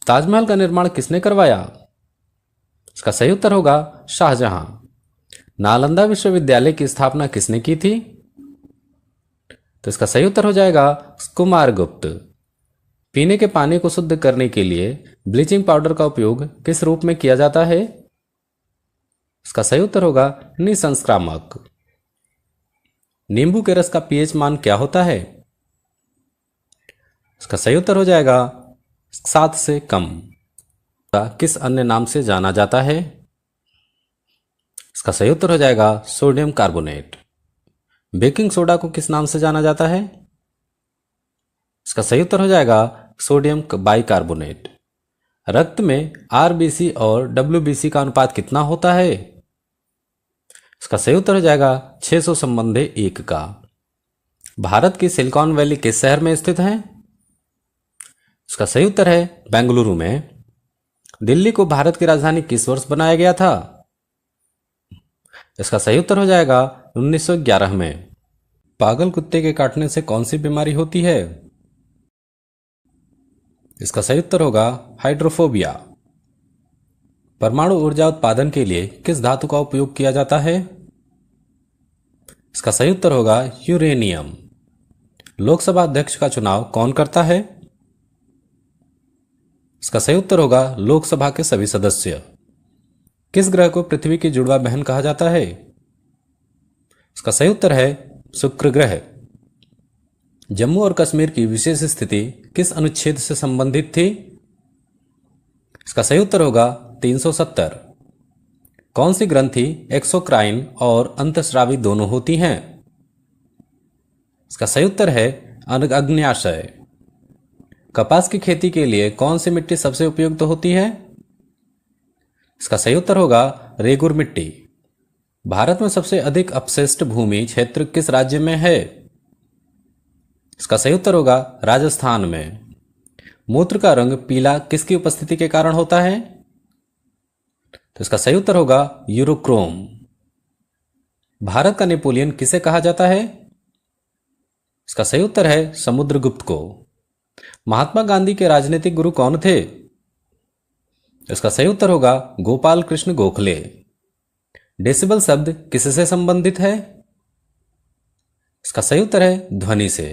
ताजमहल का निर्माण किसने करवाया? इसका सही उत्तर होगा शाहजहां। नालंदा विश्वविद्यालय की स्थापना किसने की थी? तो इसका सही उत्तर हो जाएगा कुमारगुप्त। पीने के पानी को शुद्ध करने के लिए ब्लीचिंग पाउडर का उपयोग किस रूप में किया जाता है? इसका सही उत्तर होगा निसंक्रामक। नींबू के रस का पीएच मान क्या होता है? इसका सही उत्तर हो जाएगा 7 से कम। किस अन्य नाम से जाना जाता है? इसका सही उत्तर हो जाएगा सोडियम कार्बोनेट। बेकिंग सोडा को किस नाम से जाना जाता है? इसका सही उत्तर हो जाएगा सोडियम बाइकार्बोनेट। रक्त में आरबीसी और डब्ल्यूबीसी का अनुपात कितना होता है? इसका सही उत्तर हो जाएगा 600 संबंधे 1 का। भारत की सिलिकॉन वैली किस शहर में स्थित है? इसका सही उत्तर है बेंगलुरु में। दिल्ली को भारत की राजधानी किस वर्ष बनाया गया था? इसका सही उत्तर हो जाएगा 1911 में। पागल कुत्ते के काटने से कौन सी बीमारी होती है? इसका सही उत्तर होगा हाइड्रोफोबिया। परमाणु ऊर्जा उत्पादन के लिए किस धातु का उपयोग किया जाता है? इसका सही उत्तर होगा यूरेनियम। लोकसभा अध्यक्ष का चुनाव कौन करता है? इसका सही उत्तर होगा लोकसभा के सभी सदस्य। किस ग्रह को पृथ्वी की जुड़वा बहन कहा जाता है? इसका सही उत्तर है शुक्र ग्रह। जम्मू और कश्मीर की विशेष स्थिति किस अनुच्छेद से संबंधित थी? इसका सही उत्तर होगा 370। कौन सी ग्रंथि एक्सोक्राइन और अंतस्रावी दोनों होती हैं? इसका सही उत्तर है अग्न्याशय। कपास की खेती के लिए कौन सी मिट्टी सबसे उपयुक्त होती है? इसका सही उत्तर होगा रेगुर मिट्टी। भारत में सबसे अधिक अपशिष्ट भूमि क्षेत्र किस राज्य में है? इसका सही उत्तर होगा राजस्थान में। मूत्र का रंग पीला किसकी उपस्थिति के कारण होता है? तो इसका सही उत्तर होगा यूरोक्रोम। भारत का नेपोलियन किसे कहा जाता है? इसका सही उत्तर है समुद्रगुप्त को। महात्मा गांधी के राजनीतिक गुरु कौन थे? इसका सही उत्तर होगा गोपाल कृष्ण गोखले। डेसिबल शब्द किससे संबंधित है? इसका सही उत्तर है ध्वनि से।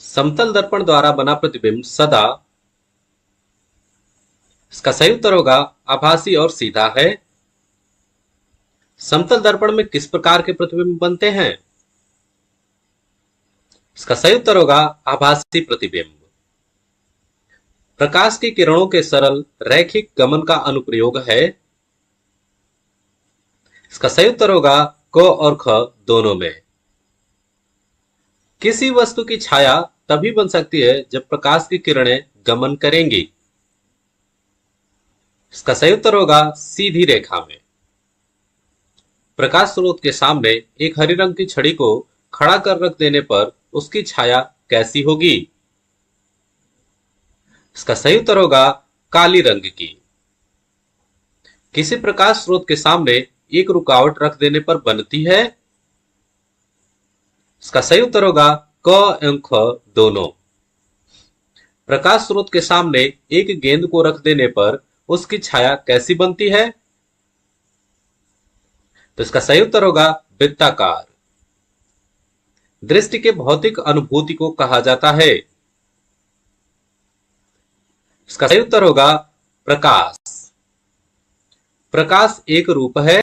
समतल दर्पण द्वारा बना प्रतिबिंब सदा। इसका सही उत्तर होगा आभासी और सीधा है। समतल दर्पण में किस प्रकार के प्रतिबिंब बनते हैं? इसका सही उत्तर होगा आभासी प्रतिबिंब। प्रकाश की किरणों के सरल रैखिक गमन का अनुप्रयोग है। इसका सही उत्तर होगा क और ख दोनों में। किसी वस्तु की छाया तभी बन सकती है जब प्रकाश की किरणें गमन करेंगी। इसका सही उत्तर होगा सीधी रेखा में। प्रकाश स्रोत के सामने एक हरी रंग की छड़ी को खड़ा कर रख देने पर उसकी छाया कैसी होगी? इसका सही उत्तर होगा काली रंग की। किसी प्रकाश स्रोत के सामने एक रुकावट रख देने पर बनती है? इसका सही उत्तर होगा क एवं ख दोनों। प्रकाश स्रोत के सामने एक गेंद को रख देने पर उसकी छाया कैसी बनती है? तो इसका सही उत्तर होगा वृत्ताकार। दृष्टि के भौतिक अनुभूति को कहा जाता है? इसका सही उत्तर होगा प्रकाश। प्रकाश एक रूप है।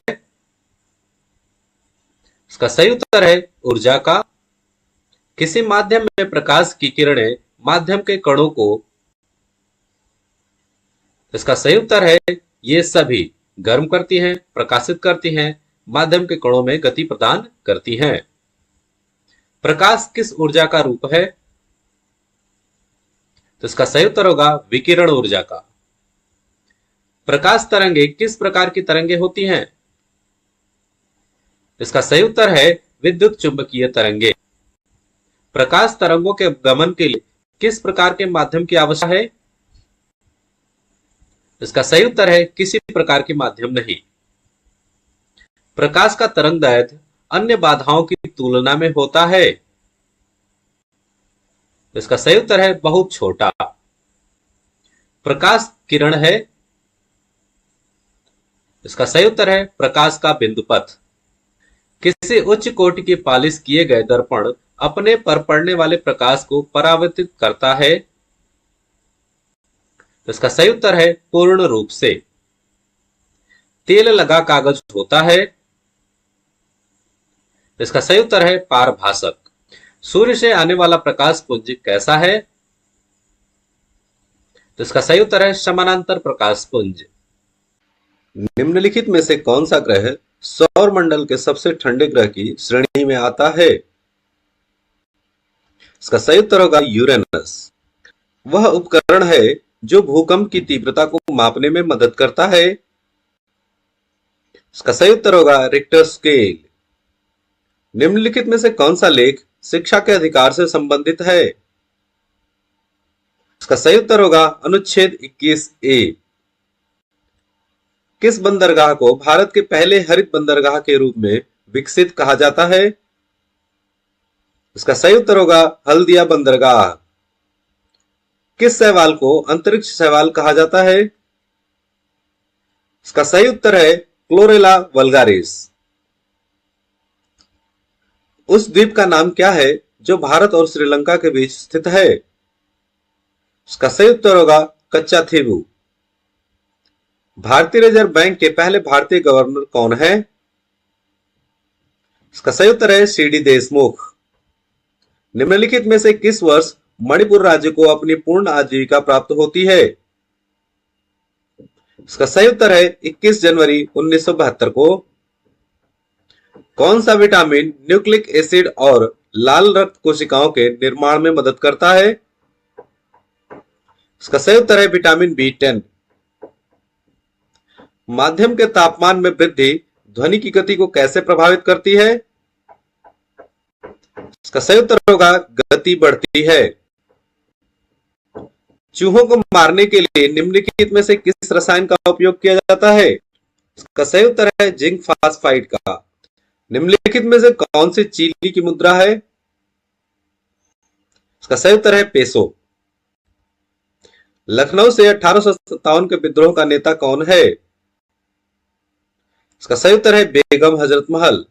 इसका सही उत्तर है ऊर्जा का। किसी माध्यम में प्रकाश की किरणें माध्यम के कणों को, इसका सही उत्तर है ये सभी गर्म करती हैं, प्रकाशित करती हैं, माध्यम के कणों में गति प्रदान करती हैं। प्रकाश किस ऊर्जा का रूप है? तो इसका सही उत्तर होगा विकिरण ऊर्जा का। प्रकाश तरंगे किस प्रकार की तरंगे होती हैं? इसका सही उत्तर है विद्युत चुंबकीय तरंगे। प्रकाश तरंगों के गमन के लिए किस प्रकार के माध्यम की आवश्यकता है? इसका सही उत्तर है किसी प्रकार के माध्यम नहीं। प्रकाश का तरंग दैर्ध्य अन्य बाधाओं की तुलना में होता है? इसका सही उत्तर है बहुत छोटा। प्रकाश किरण है। इसका सही उत्तर है प्रकाश का बिंदुपथ। किसी उच्च कोटि के पालिश किए गए दर्पण अपने पर पड़ने वाले प्रकाश को परावर्तित करता है? इसका सही उत्तर है पूर्ण रूप से। तेल लगा कागज होता है? इसका सही उत्तर है पारभासक। सूर्य से आने वाला प्रकाश पुंज कैसा है? तो इसका सही उत्तर है समानांतर प्रकाश पुंज। निम्नलिखित में से कौन सा ग्रह सौर मंडल के सबसे ठंडे ग्रह की श्रेणी में आता है? इसका सही उत्तर होगा यूरेनस। वह उपकरण है जो भूकंप की तीव्रता को मापने में मदद करता है? इसका सही उत्तर होगा रिक्टर स्केल। निम्नलिखित में से कौन सा लेख शिक्षा के अधिकार से संबंधित है? इसका सही उत्तर होगा अनुच्छेद 21A। किस बंदरगाह को भारत के पहले हरित बंदरगाह के रूप में विकसित कहा जाता है? इसका सही उत्तर होगा हल्दिया बंदरगाह। किस शैवाल को अंतरिक्ष शैवाल कहा जाता है? इसका सही उत्तर है क्लोरेला वल्गारिस। उस द्वीप का नाम क्या है जो भारत और श्रीलंका के बीच स्थित है? इसका सही उत्तर होगा कच्चा थीबू। भारतीय रिजर्व बैंक के पहले भारतीय गवर्नर कौन है? इसका सही उत्तर है सीडी देशमुख। निम्नलिखित में से किस वर्ष मणिपुर राज्य को अपनी पूर्ण आजीविका प्राप्त होती है? इसका सही उत्तर है 21 जनवरी 1972 को। कौन सा विटामिन न्यूक्लिक एसिड और लाल रक्त कोशिकाओं के निर्माण में मदद करता है? इसका सही उत्तर है विटामिन B10। माध्यम के तापमान में वृद्धि ध्वनि की गति को कैसे प्रभावित करती है? इसका सही उत्तर होगा गति बढ़ती है। चूहों को मारने के लिए निम्नलिखित में से किस रसायन का उपयोग किया जाता है? इसका सही उत्तर है जिंक फास्फाइड का। निम्नलिखित में से कौन सी चिली की मुद्रा है? इसका सही उत्तर है पेसो। लखनऊ से 1857 के विद्रोह का नेता कौन है? इसका सही उत्तर है Begum Hazrat Mahal.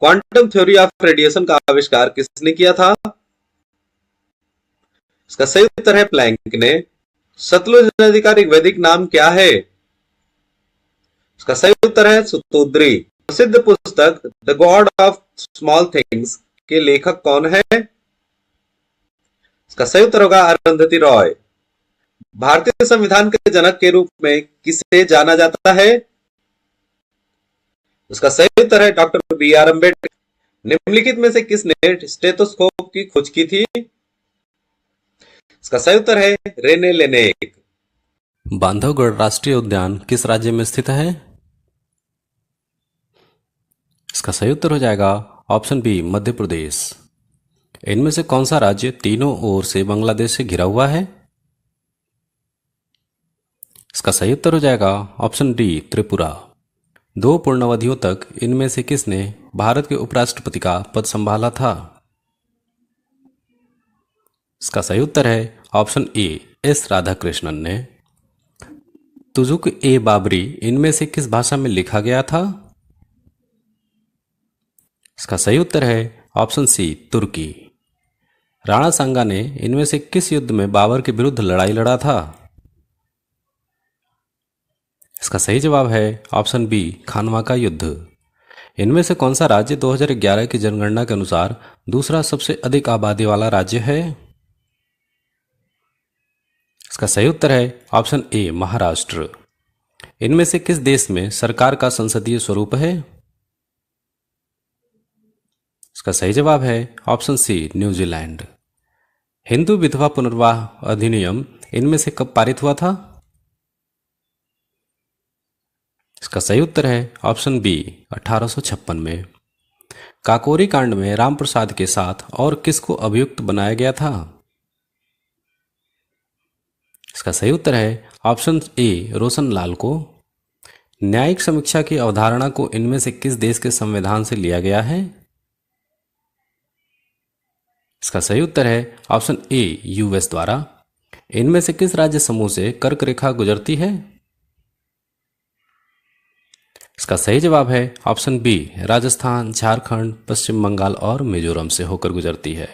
Quantum theory of radiation का आविष्कार किसने किया था? इसका सही उत्तर है प्लैंक ने। सतलुज नदी का ऋग्वैदिक नाम क्या है? इसका सही उत्तर है सुतोद्री। प्रसिद्ध पुस्तक the God of small things के लेखक कौन है? इसका सही उत्तर होगा अरुंधति रॉय। भारतीय संविधान के जनक के रूप में किसे जाना जाता है? उसका सही उत्तर है डॉक्टर B.R. अम्बेडकर। निम्नलिखित में से किसने स्टेथोस्कोप की खोज की थी? इसका सही उत्तर है रेने लेनेक। बांधवगढ़ राष्ट्रीय उद्यान किस राज्य में स्थित है? इसका सही उत्तर हो जाएगा ऑप्शन बी मध्य प्रदेश। इनमें से कौन सा राज्य तीनों ओर से बांग्लादेश से घिरा हुआ है? इसका सही उत्तर हो जाएगा ऑप्शन डी त्रिपुरा। 2 पूर्णावधियों तक इनमें से किसने भारत के उपराष्ट्रपति का पद संभाला था? इसका सही उत्तर है ऑप्शन ए एस राधाकृष्णन ने। तुजुक ए बाबरी इनमें से किस भाषा में लिखा गया था? इसका सही उत्तर है ऑप्शन सी तुर्की। राणा सांगा ने इनमें से किस युद्ध में बाबर के विरुद्ध लड़ाई लड़ा था? इसका सही जवाब है ऑप्शन बी खानवा का युद्ध। इनमें से कौन सा राज्य 2011 की जनगणना के अनुसार दूसरा सबसे अधिक आबादी वाला राज्य है? इसका सही उत्तर है ऑप्शन ए महाराष्ट्र। इनमें से किस देश में सरकार का संसदीय स्वरूप है? इसका सही जवाब है ऑप्शन सी न्यूजीलैंड। हिंदू विधवा पुनर्विवाह अधिनियम इनमें से कब पारित हुआ था? इसका सही उत्तर है ऑप्शन बी 1856 में। काकोरी कांड में रामप्रसाद के साथ और किसको अभियुक्त बनाया गया था? इसका सही उत्तर है ऑप्शन ए रोशनलाल को। न्यायिक समीक्षा की अवधारणा को इनमें से किस देश के संविधान से लिया गया है? इसका सही उत्तर है ऑप्शन ए यूएस द्वारा। इनमें से किस राज्य समूह से कर्क रेखा गुजरती है? इसका सही जवाब है ऑप्शन बी राजस्थान, झारखंड, पश्चिम बंगाल और मिजोरम से होकर गुजरती है।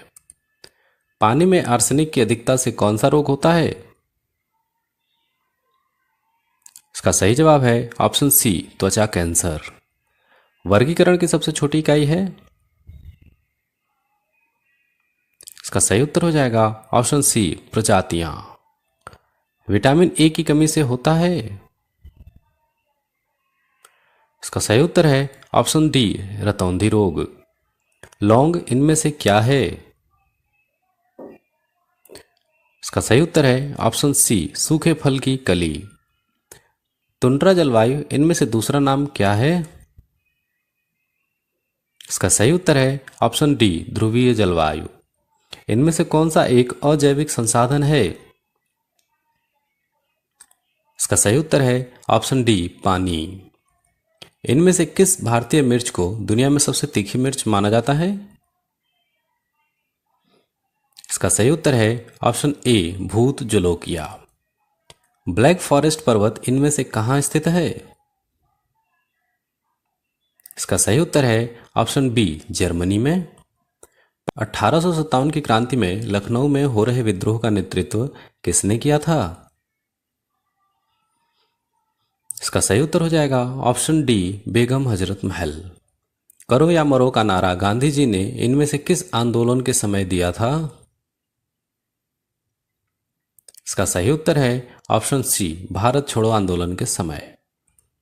पानी में आर्सेनिक की अधिकता से कौन सा रोग होता है? इसका सही जवाब है ऑप्शन सी त्वचा कैंसर। वर्गीकरण की सबसे छोटी इकाई है? इसका सही उत्तर हो जाएगा ऑप्शन सी प्रजातियां। विटामिन ए की कमी से होता है? इसका सही उत्तर है ऑप्शन डी रतौंधी रोग। लौंग इनमें से क्या है? इसका सही उत्तर है ऑप्शन सी सूखे फल की कली। तुंड्रा जलवायु इनमें से दूसरा नाम क्या है? इसका सही उत्तर है ऑप्शन डी ध्रुवीय जलवायु। इनमें से कौन सा एक अजैविक संसाधन है? इसका सही उत्तर है ऑप्शन डी पानी। इनमें से किस भारतीय मिर्च को दुनिया में सबसे तीखी मिर्च माना जाता है? इसका सही उत्तर है ऑप्शन ए भूत जोलोकिया। ब्लैक फॉरेस्ट पर्वत इनमें से कहां स्थित है? इसका सही उत्तर है ऑप्शन बी जर्मनी में। 1857 की क्रांति में लखनऊ में हो रहे विद्रोह का नेतृत्व किसने किया था? इसका सही उत्तर हो जाएगा ऑप्शन डी बेगम हजरत महल। करो या मरो का नारा गांधी जी ने इनमें से किस आंदोलन के समय दिया था? इसका सही उत्तर है ऑप्शन सी भारत छोड़ो आंदोलन के समय।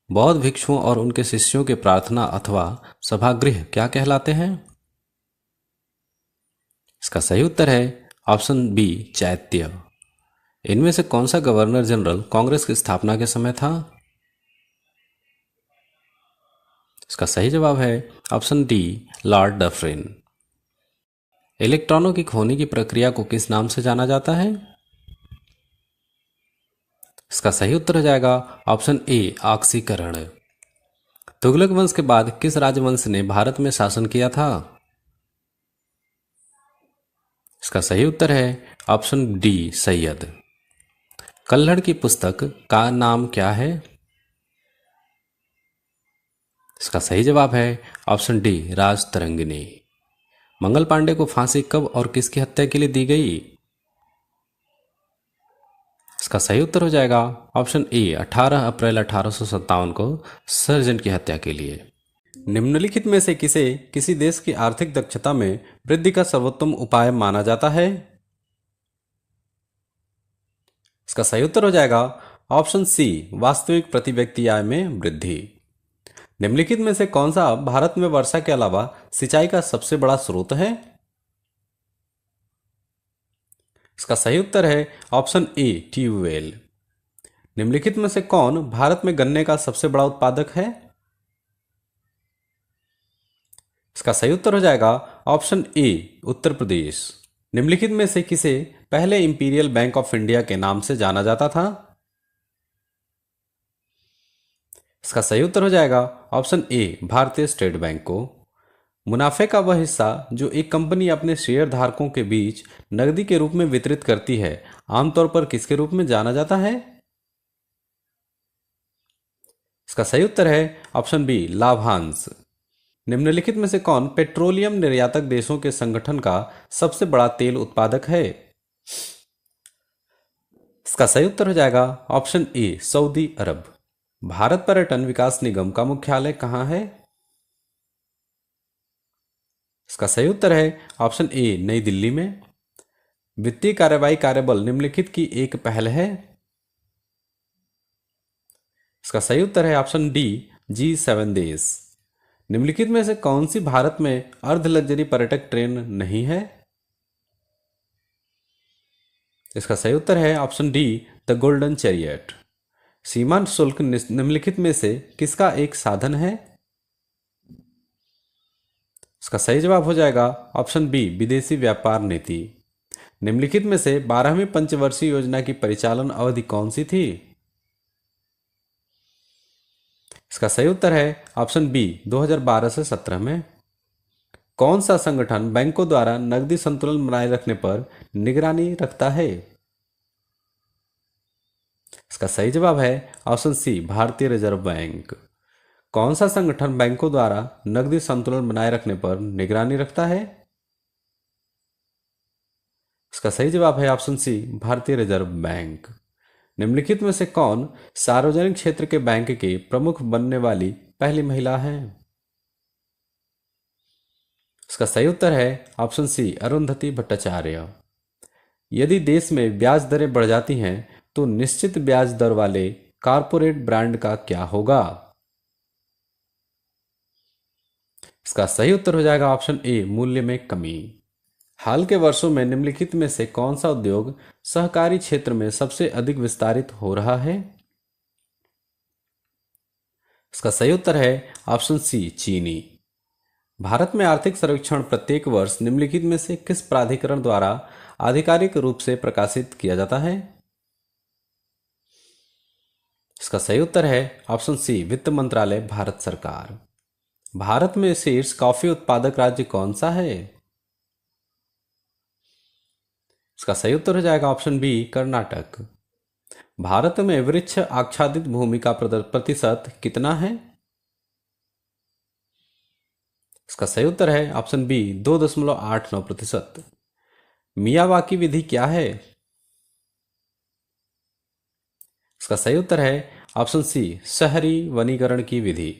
बौद्ध भिक्षुओं और उनके शिष्यों के प्रार्थना अथवा सभागृह क्या कहलाते हैं? इसका सही उत्तर है ऑप्शन बी चैत्य। इनमें से कौन सा गवर्नर जनरल कांग्रेस की स्थापना के समय था? इसका सही जवाब है ऑप्शन डी लॉर्ड डफरिन। इलेक्ट्रॉनों की खोने की प्रक्रिया को किस नाम से जाना जाता है? इसका सही उत्तर हो जाएगा ऑप्शन ए ऑक्सीकरण। तुगलक वंश के बाद किस राजवंश ने भारत में शासन किया था? इसका सही उत्तर है ऑप्शन डी सैयद। कल्हड़ की पुस्तक का नाम क्या है? इसका सही जवाब है ऑप्शन डी राज तरंगिणी। मंगल पांडे को फांसी कब और किसकी हत्या के लिए दी गई? इसका सही उत्तर हो जाएगा ऑप्शन ए 18 अप्रैल 1857 को सर्जेंट की हत्या के लिए। निम्नलिखित में से किसे किसी देश की आर्थिक दक्षता में वृद्धि का सर्वोत्तम उपाय माना जाता है? इसका सही उत्तर हो जाएगा ऑप्शन सी वास्तविक प्रति व्यक्ति आय में वृद्धि। निम्नलिखित में से कौन सा भारत में वर्षा के अलावा सिंचाई का सबसे बड़ा स्रोत है? इसका सही उत्तर है ऑप्शन ए ट्यूबवेल। निम्नलिखित में से कौन भारत में गन्ने का सबसे बड़ा उत्पादक है? इसका सही उत्तर हो जाएगा ऑप्शन ए उत्तर प्रदेश। निम्नलिखित में से किसे पहले इंपीरियल बैंक ऑफ इंडिया के नाम से जाना जाता था? इसका सही उत्तर हो जाएगा ऑप्शन ए भारतीय स्टेट बैंक को। मुनाफे का वह हिस्सा जो एक कंपनी अपने शेयर धारकों के बीच नकदी के रूप में वितरित करती है आमतौर पर किसके रूप में जाना जाता है? इसका सही उत्तर है ऑप्शन बी लाभांश। निम्नलिखित में से कौन पेट्रोलियम निर्यातक देशों के संगठन का सबसे बड़ा तेल उत्पादक है? इसका सही उत्तर हो जाएगा ऑप्शन ए सऊदी अरब। भारत पर्यटन विकास निगम का मुख्यालय कहाँ है? इसका सही उत्तर है ऑप्शन ए नई दिल्ली में। वित्तीय कार्रवाई कार्यबल निम्नलिखित की एक पहल है? इसका सही उत्तर है ऑप्शन डी G7 देश। निम्नलिखित में से कौन सी भारत में अर्ध लग्जरी पर्यटक ट्रेन नहीं है? इसका सही उत्तर है option D the golden chariot. सीमा शुल्क निम्नलिखित में से किसका एक साधन है? इसका सही जवाब हो जाएगा ऑप्शन बी विदेशी व्यापार नीति। निम्नलिखित में से 12वीं पंचवर्षीय योजना की परिचालन अवधि कौन सी थी? इसका सही उत्तर है ऑप्शन बी 2012 से 17 में। कौन सा संगठन बैंकों द्वारा नकदी संतुलन बनाए रखने पर निगरानी रखता है? इसका सही जवाब है ऑप्शन सी भारतीय रिजर्व बैंक। कौन सा संगठन बैंकों द्वारा नकदी संतुलन बनाए रखने पर निगरानी रखता है? इसका सही जवाब है ऑप्शन सी भारतीय रिजर्व बैंक। निम्नलिखित में से कौन सार्वजनिक क्षेत्र के बैंक के प्रमुख बनने वाली पहली महिला है? इसका सही उत्तर है ऑप्शन सी अरुंधति भट्टाचार्य। यदि देश में ब्याज दरें बढ़ जाती हैं तो निश्चित ब्याज दर वाले कॉरपोरेट ब्रांड का क्या होगा? इसका सही उत्तर हो जाएगा ऑप्शन ए मूल्य में कमी। हाल के वर्षों में निम्नलिखित में से कौन सा उद्योग सहकारी क्षेत्र में सबसे अधिक विस्तारित हो रहा है? इसका सही उत्तर है ऑप्शन सी चीनी। भारत में आर्थिक सर्वेक्षण प्रत्येक वर्ष निम्नलिखित में से किस प्राधिकरण द्वारा आधिकारिक रूप से प्रकाशित किया जाता है? इसका सही उत्तर है ऑप्शन सी वित्त मंत्रालय भारत सरकार। भारत में शीर्ष कॉफी उत्पादक राज्य कौन सा है? इसका सही उत्तर हो जाएगा ऑप्शन बी कर्नाटक। भारत में वृक्ष आच्छादित भूमि का प्रतिशत कितना है? इसका सही उत्तर है ऑप्शन बी 2.89%। मियावाकी विधि क्या है? इसका सही उत्तर है ऑप्शन सी शहरी वनीकरण की विधि।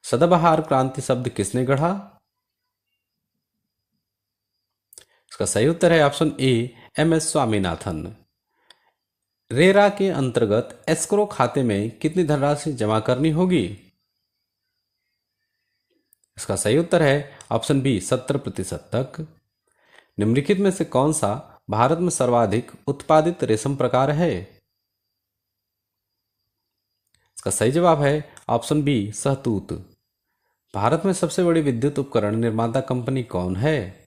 सदाबहार क्रांति शब्द किसने गढ़ा? इसका सही उत्तर है option A MS Swaminathan. RERA के अंतर्गत एस्क्रो खाते में कितनी धनराशि जमा करनी होगी? इसका सही उत्तर है ऑप्शन बी 70% तक। निम्नलिखित में से कौन सा भारत में सर्वाधिक उत्पादित रेशम प्रकार है? इसका सही जवाब है ऑप्शन बी सहतूत। भारत में सबसे बड़ी विद्युत उपकरण निर्माता कंपनी कौन है?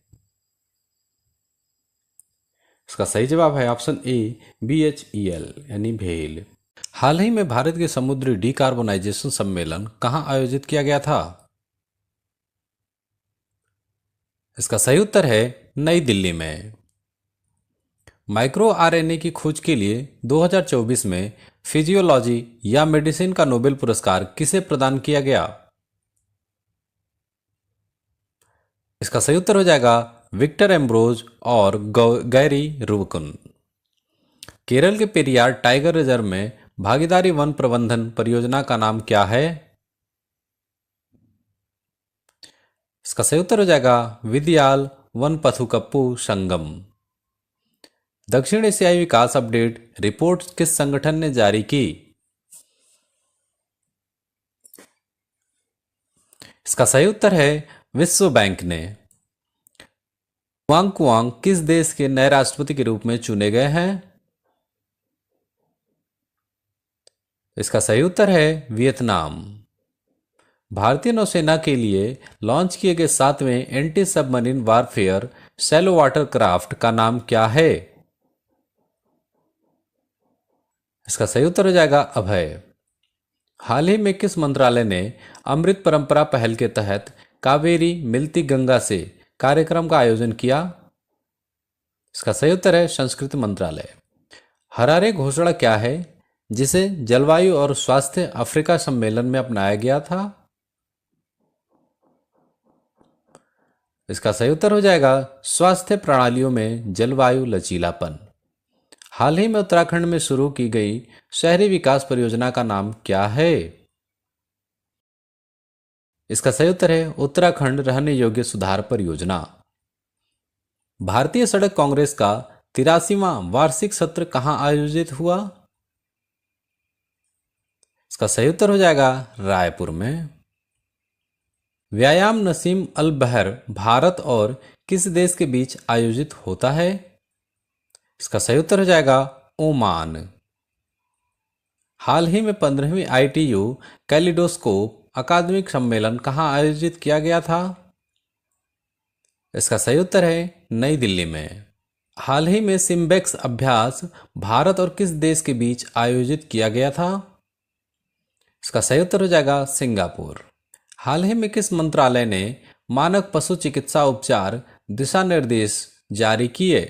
इसका सही जवाब है ऑप्शन ए BHEL यानी भेल। हाल ही में भारत के समुद्री डिकार्बोनाइजेशन सम्मेलन कहां आयोजित किया गया था? इसका सही उत्तर है नई दिल्ली में। माइक्रो RNA की खोज के लिए 2024 में फिजियोलॉजी या मेडिसिन का नोबेल पुरस्कार किसे प्रदान किया गया? इसका सही उत्तर हो जाएगा विक्टर एम्ब्रोज और गैरी रुबकन। केरल के पेरियार टाइगर रिजर्व में भागीदारी वन प्रबंधन परियोजना का नाम क्या है? इसका सही उत्तर हो जाएगा विदियाल वन पथुकप्पू संगम। दक्षिण एशियाई विकास अपडेट रिपोर्ट किस संगठन ने जारी की? इसका सही उत्तर है विश्व बैंक ने। वांग कुआंग किस देश के नए राष्ट्रपति के रूप में चुने गए हैं? इसका सही उत्तर है वियतनाम। भारतीय नौसेना के लिए लॉन्च किए गए 7वें anti submarine warfare shallow water craft का नाम क्या है? इसका सही उत्तर हो जाएगा अभय। हाल ही में किस मंत्रालय ने अमृत परंपरा पहल के तहत कावेरी मिलती गंगा से कार्यक्रम का आयोजन किया? इसका सही उत्तर है संस्कृति मंत्रालय। हरारे घोषणा क्या है? जिसे जलवायु और स्वास्थ्य अफ्रीका सम्मेलन में अपनाया गया था? इसका सही उत्तर हो जाएगा स्वास्थ्य प्रणालियों में जलवायु लचीलापन। हाल ही में उत्तराखंड में शुरू की गई शहरी विकास परियोजना का नाम क्या है? इसका सही उत्तर है उत्तराखंड रहने योग्य सुधार परियोजना। भारतीय सड़क कांग्रेस का 83वां वार्षिक सत्र कहां आयोजित हुआ? इसका सही उत्तर हो जाएगा रायपुर में। व्यायाम नसीम अल बहर भारत और किस देश के बीच आयोजित होता है? इसका सही उत्तर हो जाएगा ओमान। हाल ही में 15वीं ITU कैलिडोस्कोप अकादमिक सम्मेलन कहां आयोजित किया गया था? इसका सही उत्तर है नई दिल्ली में। हाल ही में सिम्बेक्स अभ्यास भारत और किस देश के बीच आयोजित किया गया था? इसका सही उत्तर हो जाएगा सिंगापुर। हाल ही में किस मंत्रालय ने मानक पशु चिकित्सा उपचार दिशा निर्देश जारी किए?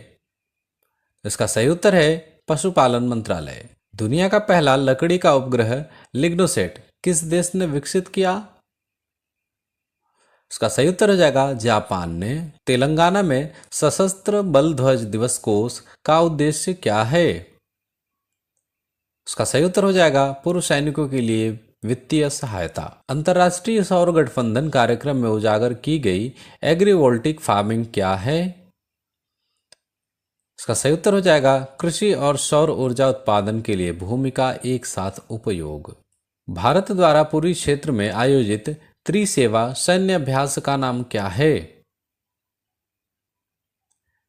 इसका सही उत्तर है पशुपालन मंत्रालय। दुनिया का पहला लकड़ी का उपग्रह लिग्नोसेट किस देश ने विकसित किया? इसका सही उत्तर हो जाएगा जापान ने। तेलंगाना में सशस्त्र बल ध्वज दिवस कोष का उद्देश्य क्या है? इसका सही उत्तर हो जाएगा पूर्व सैनिकों के लिए वित्तीय सहायता। अंतर्राष्ट्रीय सौर गठबंधन कार्यक्रम में उजागर की गई एग्रीवोल्टिक फार्मिंग क्या है? इसका सही उत्तर हो जाएगा कृषि और सौर ऊर्जा उत्पादन के लिए भूमि का एक साथ उपयोग। भारत द्वारा पूर्वी क्षेत्र में आयोजित त्रिसेवा सैन्य अभ्यास का नाम क्या है?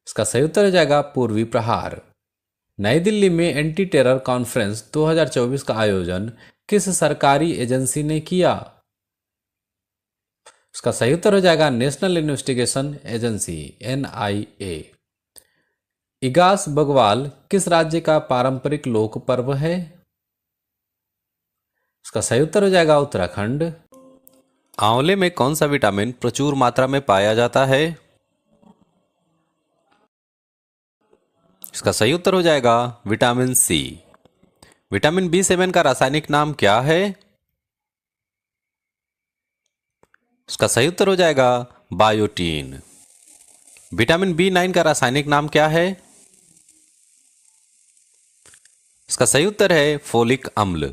इसका सही उत्तर हो जाएगा पूर्वी प्रहार। नई दिल्ली में एंटी टेरर कॉन्फ्रेंस 2024 का आयोजन किस सरकारी एजेंसी ने किया? इसका सही उत्तर हो जाएगा national investigation agency NIA। Igas Bagwal किस राज्य का पारंपरिक लोक पर्व है? इसका सही उत्तर हो जाएगा उत्तराखंड। आंवले में कौन सा विटामिन प्रचुर मात्रा में पाया जाता है? इसका सही उत्तर हो जाएगा विटामिन C। विटामिन B7 का रासायनिक नाम क्या है? इसका सही उत्तर हो जाएगा बायोटीन। विटामिन B9 का रासायनिक नाम क्या है? इसका सही उत्तर है फोलिक अम्ल।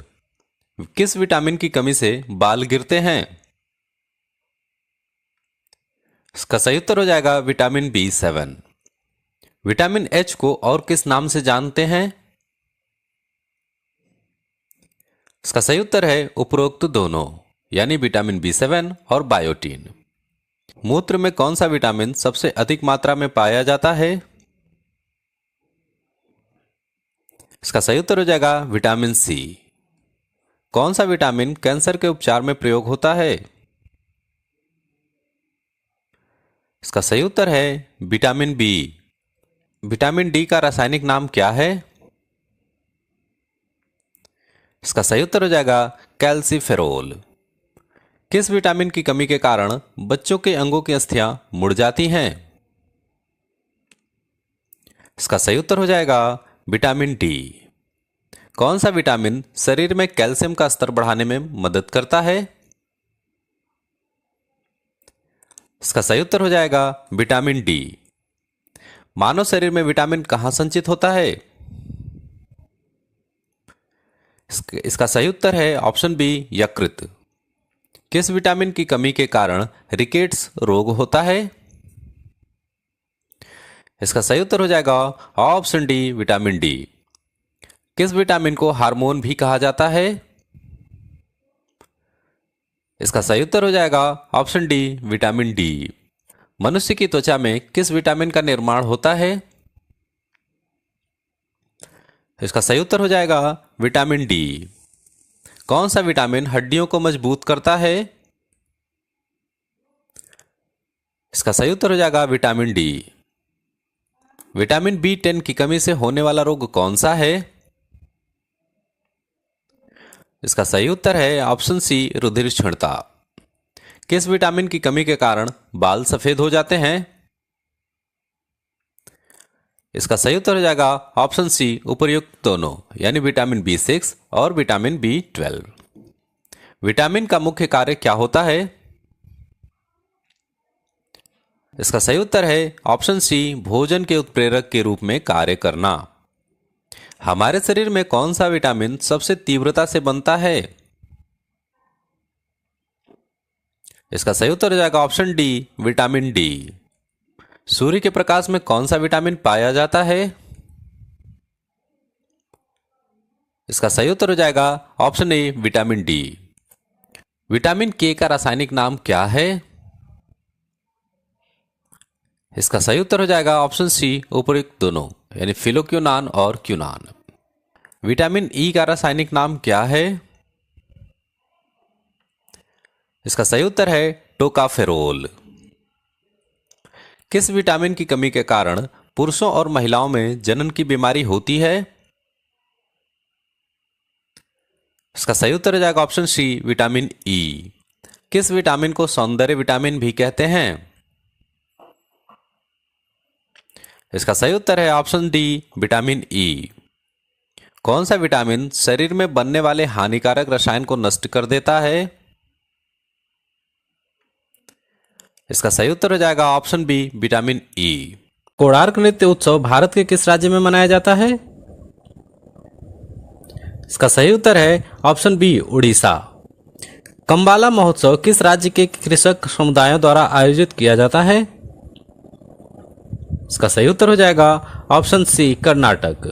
किस विटामिन की कमी से बाल गिरते हैं? इसका सही उत्तर हो जाएगा विटामिन B7। विटामिन H को और किस नाम से जानते हैं? इसका सही उत्तर है उपरोक्त दोनों, यानी विटामिन B7 और बायोटीन। मूत्र में कौन सा विटामिन सबसे अधिक मात्रा में पाया जाता है? इसका सही उत्तर हो जाएगा विटामिन C। कौन सा विटामिन कैंसर के उपचार में प्रयोग होता है? इसका सही उत्तर है विटामिन B। विटामिन D का रासायनिक नाम क्या है? इसका सही उत्तर हो जाएगा कैल्सीफेरोल। किस विटामिन की कमी के कारण बच्चों के अंगों की अस्थियां मुड़ जाती हैं? इसका सही उत्तर हो जाएगा विटामिन D। कौन सा विटामिन शरीर में कैल्शियम का स्तर बढ़ाने में मदद करता है? इसका सही उत्तर हो जाएगा विटामिन D। मानव शरीर में विटामिन कहां संचित होता है? इसका सही उत्तर है ऑप्शन बी यकृत। किस विटामिन की कमी के कारण रिकेट्स रोग होता है? इसका सही उत्तर हो जाएगा ऑप्शन डी विटामिन D। किस विटामिन को हार्मोन भी कहा जाता है? इसका सही उत्तर हो जाएगा ऑप्शन डी विटामिन D। मनुष्य की त्वचा में किस विटामिन का निर्माण होता है? इसका सही उत्तर हो जाएगा विटामिन D। कौन सा विटामिन हड्डियों को मजबूत करता है? इसका सही उत्तर हो जाएगा विटामिन D। विटामिन B10 की कमी से होने वाला रोग कौन सा है? इसका सही उत्तर है ऑप्शन सी रुधिर क्षीणता। किस विटामिन की कमी के कारण बाल सफेद हो जाते हैं? इसका सही उत्तर हो जाएगा ऑप्शन सी उपर्युक्त दोनों, यानी विटामिन B6 और विटामिन B12। विटामिन का मुख्य कार्य क्या होता है? इसका सही उत्तर है ऑप्शन सी भोजन के उत्प्रेरक के रूप में कार्य करना। हमारे शरीर में कौन सा विटामिन सबसे तीव्रता से बनता है? इसका सही उत्तर हो जाएगा ऑप्शन डी विटामिन डी। सूर्य के प्रकाश में कौन सा विटामिन पाया जाता है? इसका सही उत्तर हो जाएगा option A vitamin D. Vitamin के का रासायनिक नाम क्या है? इसका सही उत्तर हो जाएगा ऑप्शन सी उपर्युक्त दोनों, यानी फिलोक्यूनान और क्यूनान। विटामिन ई का रासायनिक नाम क्या है? इसका सही उत्तर है टोकाफेरोल। किस विटामिन की कमी के कारण पुरुषों और महिलाओं में जनन की बीमारी होती है? इसका सही उत्तर हो जाएगा ऑप्शन सी विटामिन ई। किस विटामिन को सौंदर्य विटामिन भी कहते हैं? इसका सही उत्तर है ऑप्शन डी विटामिन ई। कौन सा विटामिन शरीर में बनने वाले हानिकारक रसायन को नष्ट कर देता है? इसका सही उत्तर हो जाएगा option B vitamin E. Konark नृत्य उत्सव भारत के किस राज्य में मनाया जाता है? इसका सही उत्तर है ऑप्शन बी उड़ीसा। कंबाला महोत्सव किस राज्य के कृषक समुदायों द्वारा आयोजित किया जाता है? इसका सही उत्तर हो जाएगा ऑप्शन सी कर्नाटक।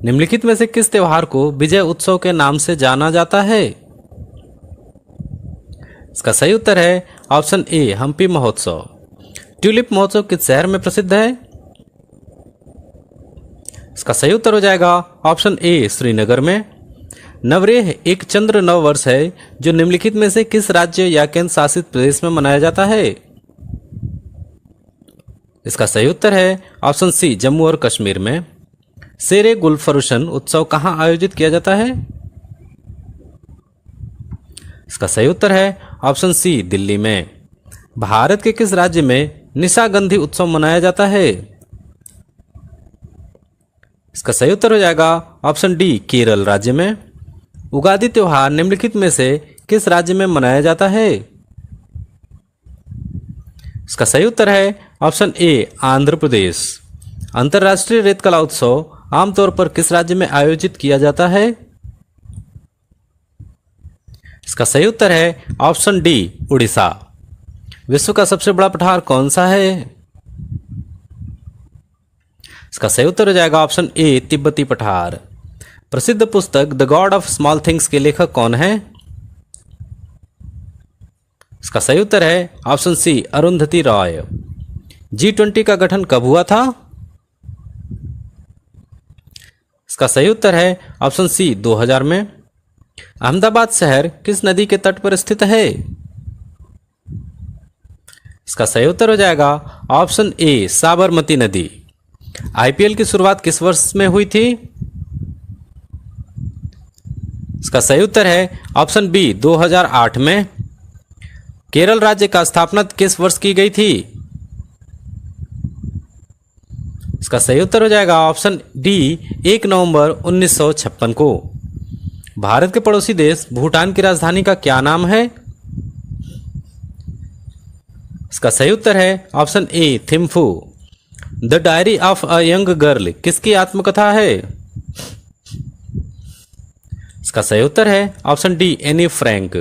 निम्नलिखित में से किस त्योहार को विजय उत्सव के नाम से जाना जाता है? इसका सही उत्तर है ऑप्शन ए हम्पी महोत्सव। ट्यूलिप महोत्सव किस शहर में प्रसिद्ध है? इसका सही उत्तर हो जाएगा ऑप्शन ए श्रीनगर में। नवरेह एक चंद्र नव वर्ष है जो निम्नलिखित में से किस राज्य या केंद्र शासित प्रदेश में मनाया जाता है? इसका सही उत्तर है ऑप्शन सी जम्मू और कश्मीर में। शेरे गुलफरुशन उत्सव कहां आयोजित किया जाता है? इसका सही उत्तर है ऑप्शन सी दिल्ली में। भारत के किस राज्य में निशागंधी उत्सव मनाया जाता है? इसका सही उत्तर हो जाएगा ऑप्शन डी केरल राज्य में। उगादि त्योहार निम्नलिखित में से किस राज्य में मनाया जाता है? इसका सही उत्तर है ऑप्शन ए आंध्र प्रदेश। अंतर्राष्ट्रीय रेत कला उत्सव आमतौर पर किस राज्य में आयोजित किया जाता है? इसका सही उत्तर है ऑप्शन डी उड़ीसा। विश्व का सबसे बड़ा पठार कौन सा है? इसका सही उत्तर हो जाएगा ऑप्शन ए तिब्बती पठार। प्रसिद्ध पुस्तक the God of small things के लेखक कौन है? इसका सही उत्तर है ऑप्शन सी अरुंधति रॉय। G20 का गठन कब हुआ था? इसका सही उत्तर है ऑप्शन सी 2000 में। अहमदाबाद शहर किस नदी के तट पर स्थित है? इसका सही उत्तर हो जाएगा ऑप्शन ए साबरमती नदी। आईपीएल की शुरुआत किस वर्ष में हुई थी? इसका सही उत्तर है ऑप्शन बी 2008 में। केरल राज्य का स्थापना किस वर्ष की गई थी? इसका सही उत्तर हो जाएगा ऑप्शन डी 1 नवंबर 1956 को। भारत के पड़ोसी देश भूटान की राजधानी का क्या नाम है? इसका सही उत्तर है option A Thimphu. The diary of a young girl किसकी आत्मकथा है? इसका सही उत्तर है ऑप्शन डी एनी फ्रैंक।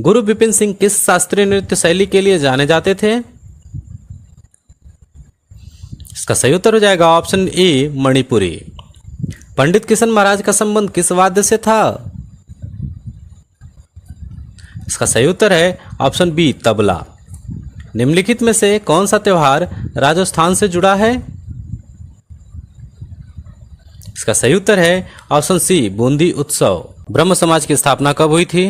गुरु विपिन सिंह किस शास्त्रीय नृत्य शैली के लिए जाने जाते थे? इसका सही उत्तर हो जाएगा ऑप्शन ए मणिपुरी। पंडित किशन महाराज का संबंध किस वाद्य से था? इसका सही उत्तर है ऑप्शन बी तबला। निम्नलिखित में से कौन सा त्योहार राजस्थान से जुड़ा है? इसका सही उत्तर है ऑप्शन सी बूंदी उत्सव। ब्रह्म समाज की स्थापना कब हुई थी?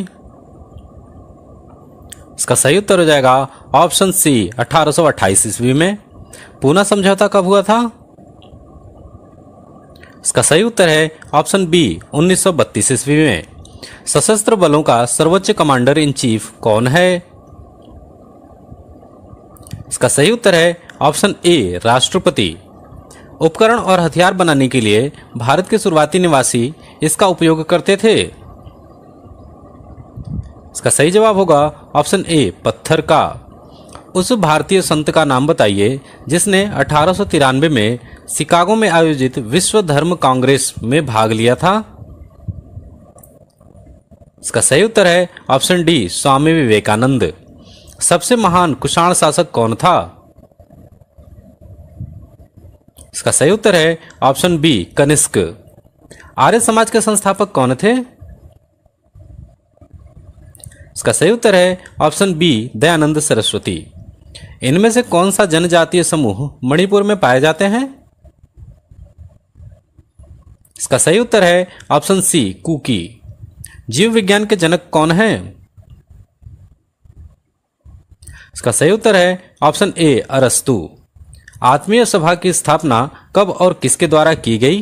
इसका सही उत्तर हो जाएगा ऑप्शन सी 1828 ईस्वी में। पूना समझौता कब हुआ था? इसका सही उत्तर है ऑप्शन बी 1932 ईस्वी में। सशस्त्र बलों का सर्वोच्च कमांडर इन चीफ कौन है? इसका सही उत्तर है ऑप्शन ए राष्ट्रपति। उपकरण और हथियार बनाने के लिए भारत के शुरुआती निवासी इसका उपयोग करते थे? इसका सही जवाब होगा ऑप्शन ए पत्थर का। उस भारतीय संत का नाम बताइए जिसने 1893 में शिकागो में आयोजित विश्व धर्म कांग्रेस में भाग लिया था? इसका सही उत्तर है ऑप्शन डी स्वामी विवेकानंद। सबसे महान कुषाण शासक कौन था? इसका सही उत्तर है ऑप्शन बी कनिष्क। आर्य समाज के संस्थापक कौन थे? इसका सही उत्तर है ऑप्शन बी दयानंद सरस्वती। इनमें से कौन सा जनजातीय समूह मणिपुर में पाए जाते हैं? इसका सही उत्तर है ऑप्शन सी कुकी। जीव विज्ञान के जनक कौन हैं? इसका सही उत्तर है ऑप्शन ए अरस्तु। आत्मीय सभा की स्थापना कब और किसके द्वारा की गई?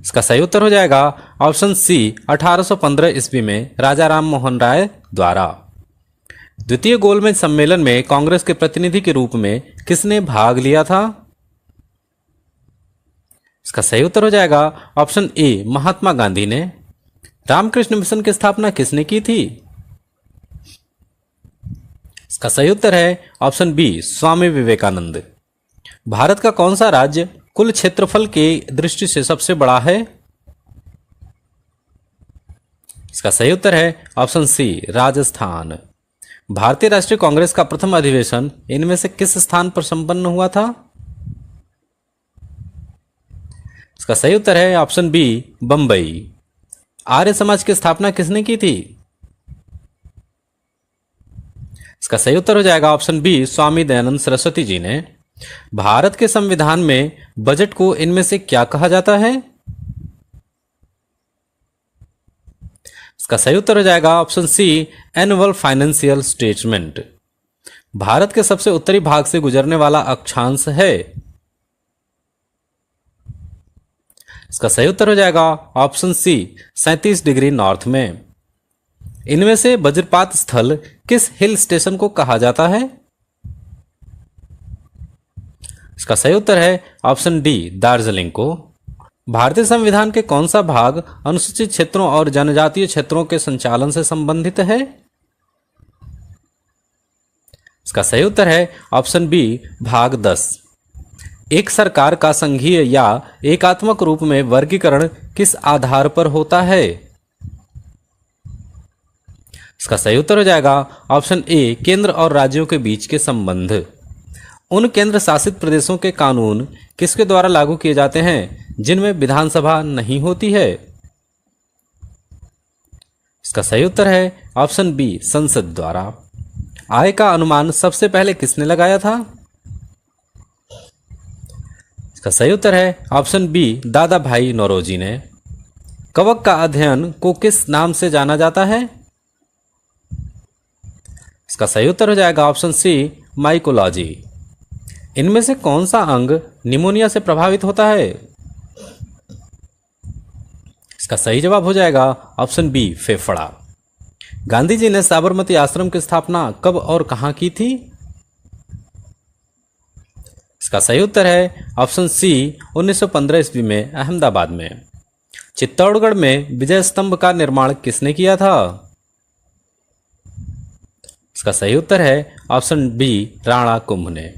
इसका सही उत्तर हो जाएगा ऑप्शन सी 1815 ईस्वी में राजा राम मोहन राय द्वारा। द्वितीय गोलमेज सम्मेलन में कांग्रेस के प्रतिनिधि के रूप में किसने भाग लिया था? इसका सही उत्तर हो जाएगा ऑप्शन ए महात्मा गांधी ने। रामकृष्ण मिशन की स्थापना किसने की थी? इसका सही उत्तर है ऑप्शन बी स्वामी विवेकानंद। भारत का कौन सा राज्य कुल क्षेत्रफल के दृष्टि से सबसे बड़ा है? इसका सही उत्तर है ऑप्शन सी राजस्थान। भारतीय राष्ट्रीय कांग्रेस का प्रथम अधिवेशन इनमें से किस स्थान पर संपन्न हुआ था? इसका सही उत्तर है ऑप्शन बी बंबई। आर्य समाज की स्थापना किसने की थी? इसका सही उत्तर हो जाएगा ऑप्शन बी स्वामी दयानंद सरस्वती जी ने। भारत के संविधान में बजट को इनमें से क्या कहा जाता है? इसका सही उत्तर हो जाएगा option C annual financial statement. Bharat के सबसे उत्तरी भाग से गुजरने वाला अक्षांश है? इसका सही उत्तर हो जाएगा ऑप्शन सी 37 डिग्री नॉर्थ में। इनमें से वज्रपात स्थल किस हिल स्टेशन को कहा जाता है? इसका सही उत्तर है ऑप्शन डी दार्जिलिंग को। भारतीय संविधान के कौन सा भाग अनुसूचित क्षेत्रों और जनजातीय क्षेत्रों के संचालन से संबंधित है? इसका सही उत्तर है ऑप्शन बी भाग 10। एक सरकार का संघीय या एकात्मक रूप में वर्गीकरण किस आधार पर होता है? इसका सही उत्तर हो जाएगा ऑप्शन ए केंद्र और राज्यों के बीच के संबंध। उन केंद्र शासित प्रदेशों के कानून किसके द्वारा लागू किए जाते हैं जिनमें विधानसभा नहीं होती है? इसका सही उत्तर है ऑप्शन बी संसद द्वारा। आय का अनुमान सबसे पहले किसने लगाया था? इसका सही उत्तर है ऑप्शन बी दादा भाई नौरोजी ने। कवक का अध्ययन को किस नाम से जाना जाता है? इसका सही उत्तर हो जाएगा ऑप्शन सी माइकोलॉजी। इनमें से कौन सा अंग निमोनिया से प्रभावित होता है? इसका सही जवाब हो जाएगा ऑप्शन बी फेफड़ा। गांधी जी ने साबरमती आश्रम की स्थापना कब और कहां की थी? इसका सही उत्तर है ऑप्शन सी 1915 ईस्वी में अहमदाबाद में। चित्तौड़गढ़ में विजय स्तंभ का निर्माण किसने किया था? इसका सही उत्तर है ऑप्शन बी राणा कुंभ ने।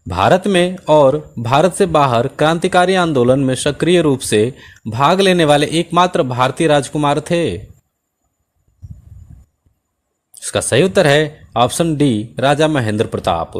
भारत में और भारत से बाहर क्रांतिकारी आंदोलन में सक्रिय रूप से भाग लेने वाले एकमात्र भारतीय राजकुमार थे? इसका सही उत्तर है ऑप्शन डी राजा महेंद्र प्रताप।